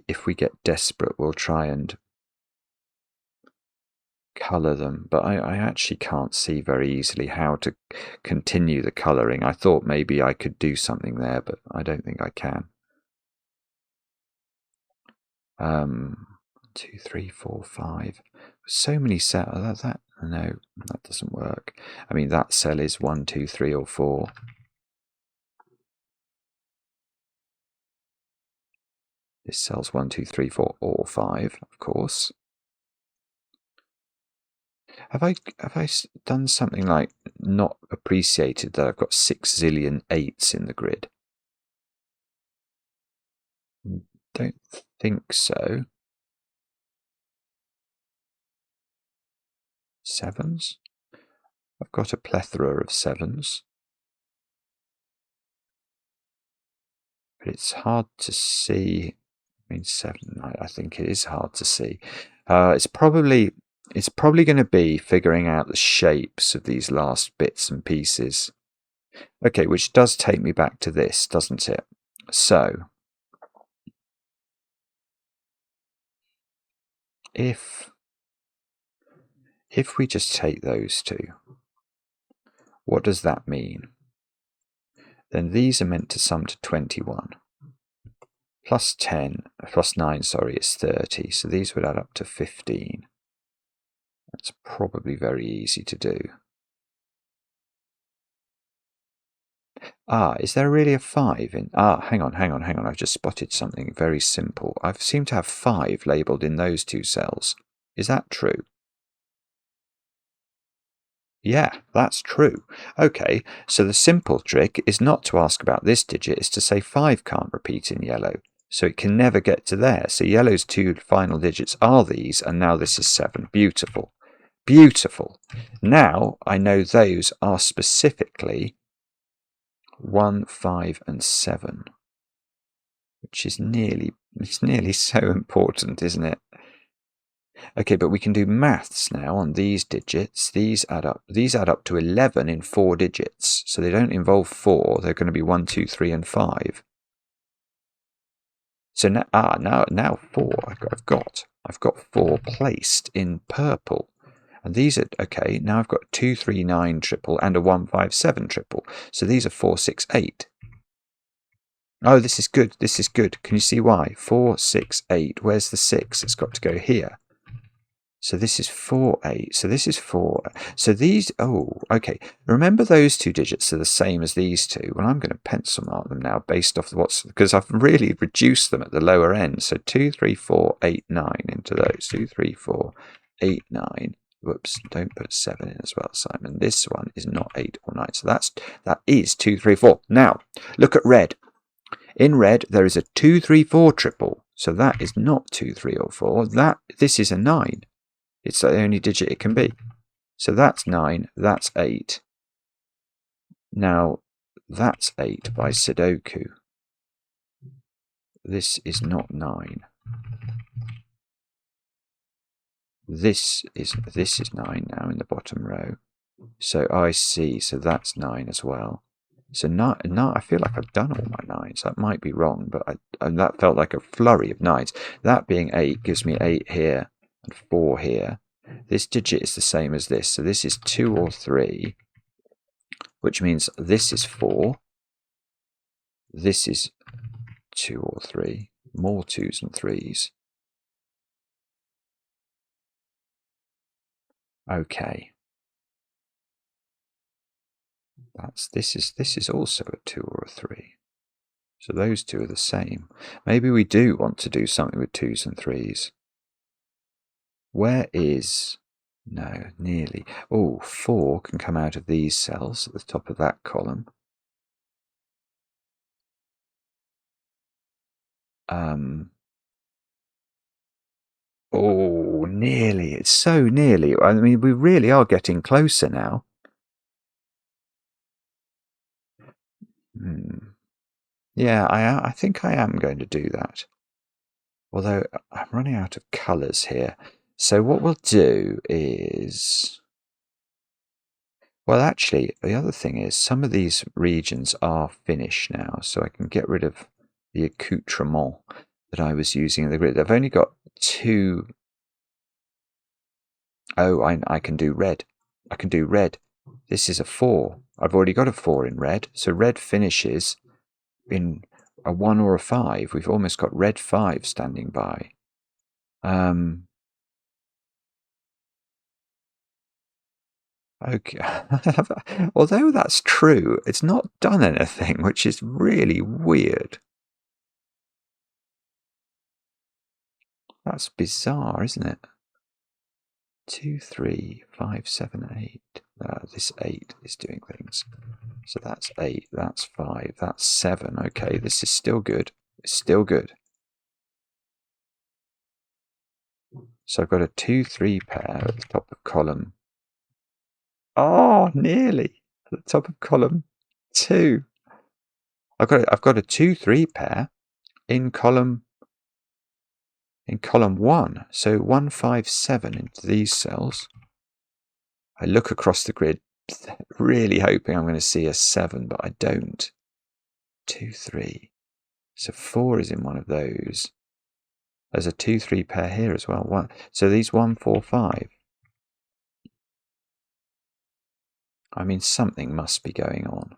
if we get desperate, we'll try and colour them, but I actually can't see very easily how to continue the colouring. I thought maybe I could do something there, but I don't think I can. 2, 3, 4, 5. So many cells. No, that doesn't work. I mean, that cell is 1, 2, 3, or 4. This cell's 1, 2, 3, 4, or 5, of course. Have I done something like not appreciated that I've got 6 zillion 8s in the grid? Don't think so. 7s? I've got a plethora of 7s. But it's hard to see. I mean, 7, I think it is hard to see. It's probably going to be figuring out the shapes of these last bits and pieces. Okay, which does take me back to this, doesn't it? So, if we just take those 2, what does that mean? Then these are meant to sum to 21. Plus 9, sorry, is 30. So these would add up to 15. That's probably very easy to do. Is there really a 5 in? Hang on. I've just spotted something very simple. I seem to have 5 labelled in those 2 cells. Is that true? Yeah, that's true. Okay, so the simple trick is not to ask about this digit, it's to say 5 can't repeat in yellow. So it can never get to there. So yellow's 2 final digits are these, and now this is 7. Beautiful. Beautiful. Now I know those are specifically 1, 5, and 7, which is nearly so important, isn't it? Okay, but we can do maths now on these digits. These add up to 11 in 4 digits. So they don't involve 4. They're going to be 1, 2, 3, and 5. So now 4. I've got 4 placed in purple. And these are, okay, now I've got 2, 3, 9 triple and a 1, 5, 7 triple. So these are 4, 6, 8. Oh, this is good. This is good. Can you see why? 4, 6, 8. Where's the 6? It's got to go here. So this is 4, 8. So this is 4. So these, oh, okay. Remember those two digits are the same as these two. Well, I'm going to pencil mark them now based off what's, because I've really reduced them at the lower end. So 2, 3, 4, 8, 9 into those. 2, 3, 4, 8, 9. Whoops, don't put 7 in as well, Simon. This one is not 8 or 9. So that is 2, 3, 4. Now, look at red. In red, there is a 2, 3, 4 triple. So that is not 2, 3, or 4. This is a 9. It's the only digit it can be. So that's 9, that's 8. Now, that's 8 by Sudoku. This is not 9. This is 9 now in the bottom row. So I see, so that's 9 as well. So I feel like I've done all my 9s. That might be wrong, but that felt like a flurry of 9s. That being 8 gives me 8 here and 4 here. This digit is the same as this, so this is 2 or 3, which means this is 4. This is 2 or 3, more 2s and 3s. Okay. This is also a 2 or a 3. So those two are the same. Maybe we do want to do something with 2s and 3s. Where is... No, nearly. Oh, 4 can come out of these cells at the top of that column. Oh, nearly. It's so nearly. I mean, we really are getting closer now. Yeah, I think I am going to do that. Although I'm running out of colours here. So what we'll do is... Well, actually, the other thing is some of these regions are finished now, so I can get rid of the accoutrement that I was using in the grid. I've only got 2... Oh, I can do red. I can do red. This is a 4. I've already got a 4 in red, so red finishes in a 1 or a 5. We've almost got red 5 standing by. Okay. Although that's true, it's not done anything, which is really weird. That's bizarre, isn't it? 2, 3, 5, 7, 8. This 8 is doing things. So that's 8, that's 5, that's 7. Okay, this is still good. It's still good. So I've got a 2, 3 pair at the top of column. Oh, nearly at the top of column 2. I've got a 2, 3 pair in column 1. So 1, 5, 7 into these cells. I look across the grid, really hoping I'm going to see a 7, but I don't. 2, 3. So 4 is in one of those. There's a 2, 3 pair here as well. So these 1, 4, 5. I mean, something must be going on.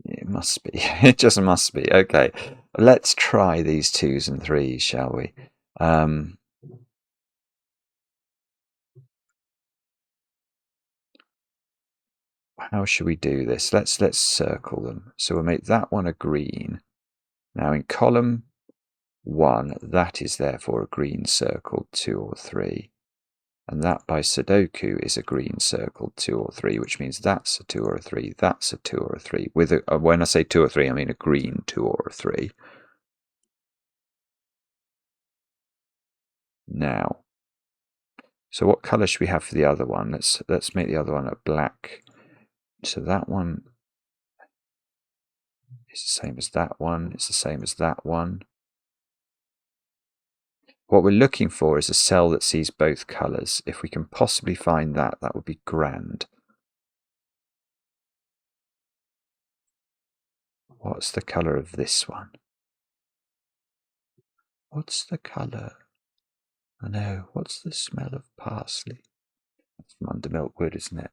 It must be. It just must be. Okay, let's try these 2s and 3s, shall we? How should we do this? Let's circle them. So we'll make that one a green. Now in column 1, that is therefore a green circle, 2 or 3. And that by Sudoku is a green circle, 2 or 3, which means that's a 2 or a 3, that's a 2 or a 3. With when I say 2 or 3, I mean a green 2 or a 3. Now, so what colour should we have for the other one? Let's make the other one a black. So that one is the same as that one. It's the same as that one. What we're looking for is a cell that sees both colours. If we can possibly find that, that would be grand. What's the colour of this one? What's the colour? I know. What's the smell of parsley? That's from under milk wood, isn't it?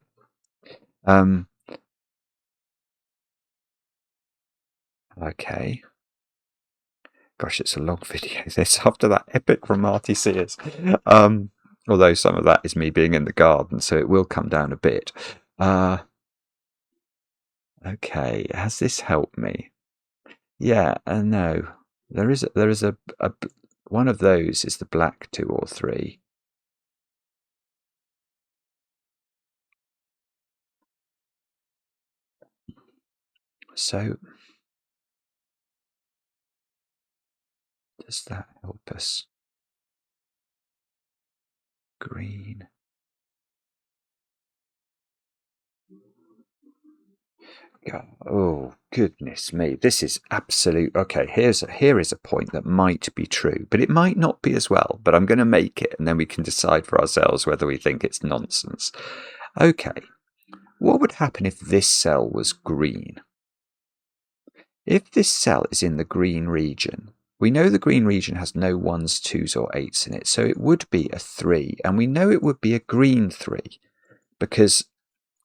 Okay. Gosh, it's a long video, this, after that epic from Marty Sears. Although some of that is me being in the garden, so it will come down a bit. Okay, has this helped me? Yeah, no. There is a one of those is the black 2 or 3. So, does that help us? Green. Oh, goodness me. This is absolute. Okay, here is a point that might be true, but it might not be as well. But I'm going to make it, and then we can decide for ourselves whether we think it's nonsense. Okay, what would happen if this cell was green? If this cell is in the green region, we know the green region has no 1s, 2s, or 8s in it, so it would be a 3, and we know it would be a green 3 because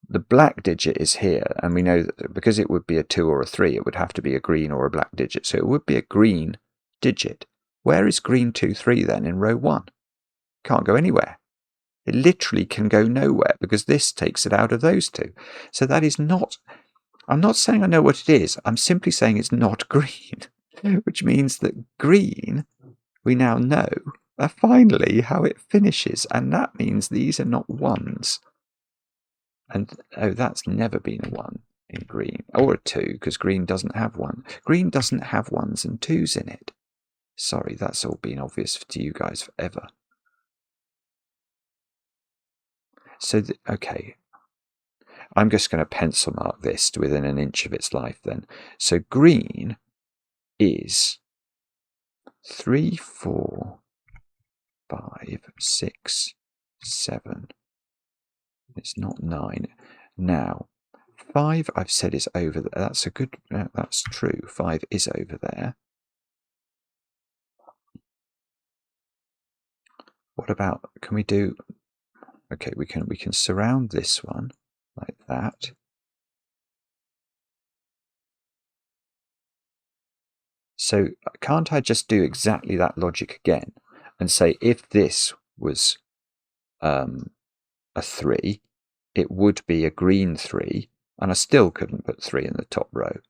the black digit is here, and we know that because it would be a 2 or a 3, it would have to be a green or a black digit, so it would be a green digit. Where is green 2, 3 then in row 1? Can't go anywhere. It literally can go nowhere because this takes it out of those two. So that is not, I'm not saying I know what it is, I'm simply saying it's not green, which means that green, we now know finally how it finishes, and that means these are not 1s. And, oh, that's never been a 1 in green. Or a 2, because green doesn't have 1. Green doesn't have 1s and 2s in it. Sorry, that's all been obvious to you guys forever. So, okay. I'm just going to pencil mark this to within an inch of its life then. So green is 3, 4, 5, 6, 7. It's not 9. Now, 5 I've said is over there. That's a good, that's true. 5 is over there. What about, can we do, okay, we can surround this one like that. So can't I just do exactly that logic again and say if this was a 3, it would be a green 3, and I still couldn't put 3 in the top row.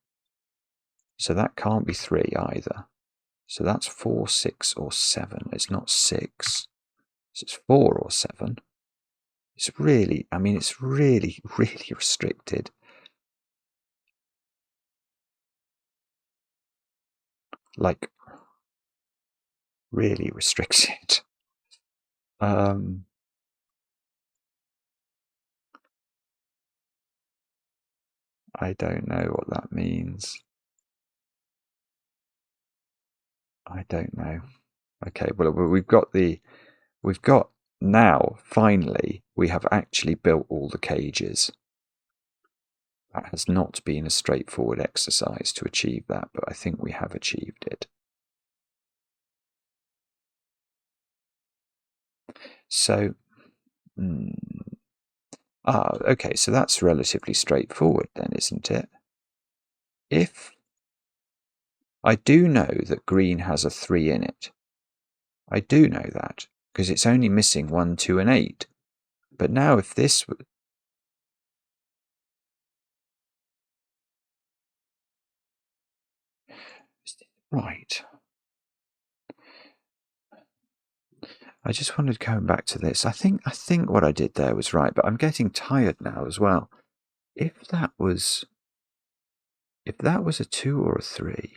So that can't be 3 either. So that's 4, 6, or 7. It's not 6. So it's 4 or 7. It's really, I mean, it's really, really restricted. Like, really restricted. I don't know what that means. I don't know. Okay, well, we've got now, finally, we have actually built all the cages. That has not been a straightforward exercise to achieve that, but I think we have achieved it. So, okay, so that's relatively straightforward then, isn't it? If I do know that green has a 3 in it, I do know that, because it's only missing 1, 2, and 8. But now if this... Right. I just wanted going back to this. I think what I did there was right, but I'm getting tired now as well. If that was a 2 or a 3,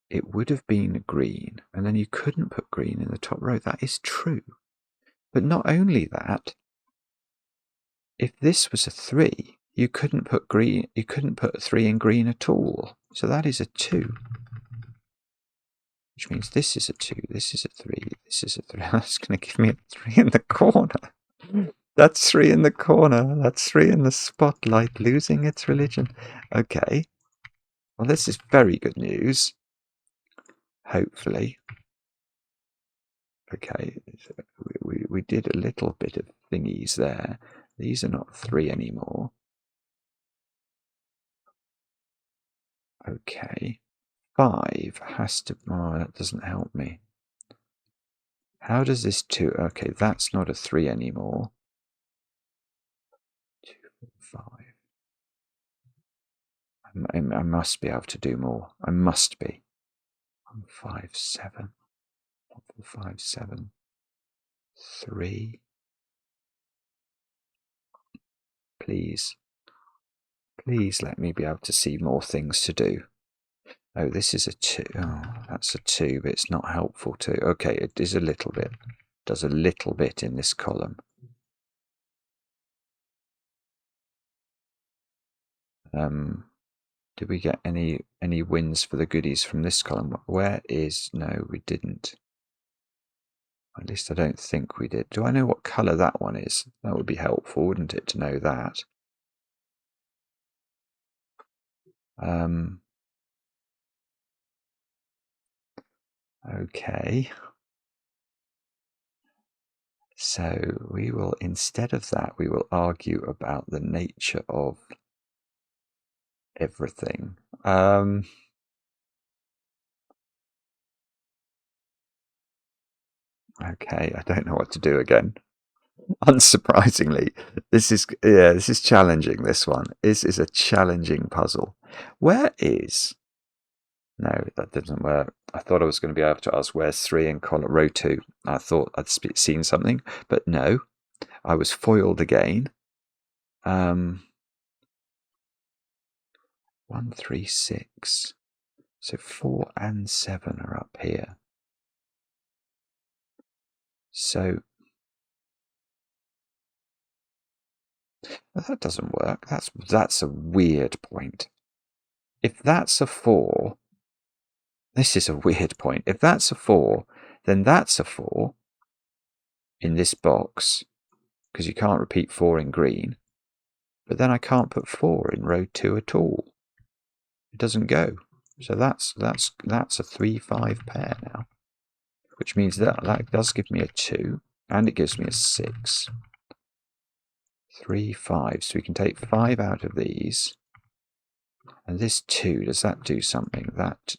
it would have been green, and then you couldn't put green in the top row. That is true. But not only that, if this was a 3, you couldn't put green. You couldn't put a 3 in green at all. So that is a 2. Which means this is a 2, this is a 3, this is a 3. That's going to give me a 3 in the corner. That's 3 in the corner. That's 3 in the spotlight, losing its religion. Okay. Well, this is very good news. Hopefully. Okay. We did a little bit of thingies there. These are not 3 anymore. Okay. 5 has to... Oh, that doesn't help me. How does this 2... Okay, that's not a 3 anymore. 2, 4, 5. I must be able to do more. I must be. 1, 5, 7. 1, 4, 5, 7. 3. Please. Please let me be able to see more things to do. Oh, this is a 2. Oh, that's a 2, but it's not helpful too. Okay, it is a little bit. Does a little bit in this column. Did we get any wins for the goodies from this column? Where is... No, we didn't. At least I don't think we did. Do I know what colour that one is? That would be helpful, wouldn't it, to know that? Okay. So we will, instead of that, we will argue about the nature of everything. Okay, I don't know what to do again. Unsurprisingly, this is challenging. This one is a challenging puzzle. Where is... No, that didn't work. I thought I was going to be able to ask where's 3 in column row 2. I thought I'd seen something, but no, I was foiled again. 1, 3, 6. So 4 and 7 are up here. So that doesn't work. That's a weird point. If that's a 4, this is a weird point. If that's a 4, then that's a 4 in this box, because you can't repeat 4 in green. But then I can't put 4 in row 2 at all. It doesn't go. So that's a 3, 5 pair now, which means that does give me a 2, and it gives me a 6. 3, 5. So we can take 5 out of these. And this 2, does that do something? That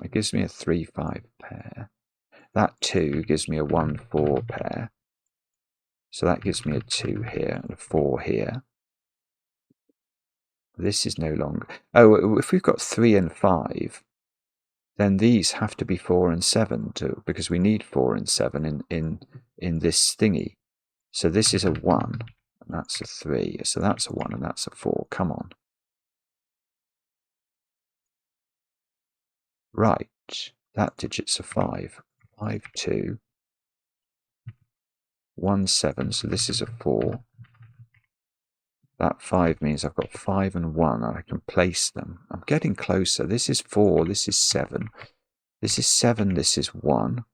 it gives me a 3, 5 pair. That 2 gives me a 1, 4 pair. So that gives me a 2 here and a 4 here. This is no longer... Oh, if we've got 3 and 5, then these have to be 4 and 7 too, because we need 4 and 7 in this thingy. So this is a 1, and that's a 3. So that's a 1 and that's a 4. Come on. Right. That digit's a 5. 5, 2. 1, 7. So this is a 4. That 5 means I've got 5 and 1, and I can place them. I'm getting closer. This is 4. This is 7. This is 7. This is 1.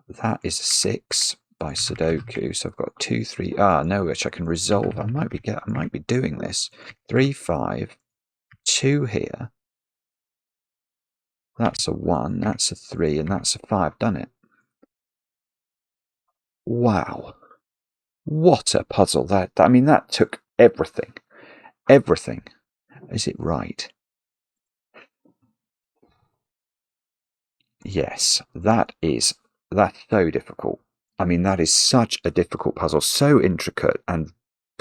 That is a 6 by sudoku. So I've got 2, 3. No, which I can resolve. I might be doing this. 3, 5. 2 here. That's a 1. That's a 3, and that's a 5. Done it. Wow. What a puzzle. That took everything. Everything. Is it right? Yes, that's so difficult. I mean, that is such a difficult puzzle. So intricate and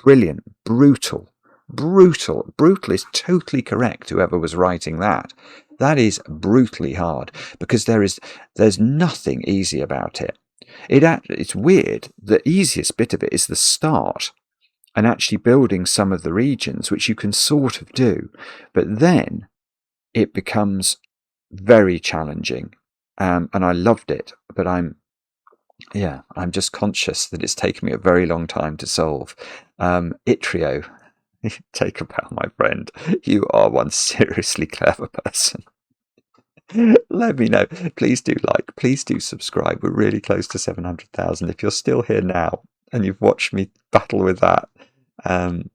brilliant. Brutal. Brutal. Brutal is totally correct, whoever was writing that. That is brutally hard, because there's nothing easy about it. It's weird. The easiest bit of it is the start and actually building some of the regions, which you can sort of do. But then it becomes very challenging. And I loved it. But I'm just conscious that it's taken me a very long time to solve. Yttrio, take a bow, my friend. You are one seriously clever person. Let me know. Please do like, please do subscribe. We're really close to 700,000. If you're still here now and you've watched me battle with that, and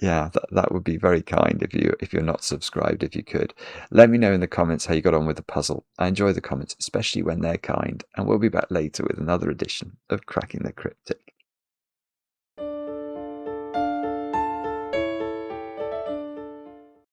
yeah, that would be very kind if you're not subscribed, if you could. Let me know in the comments how you got on with the puzzle. I enjoy the comments, especially when they're kind, and we'll be back later with another edition of Cracking the Cryptic.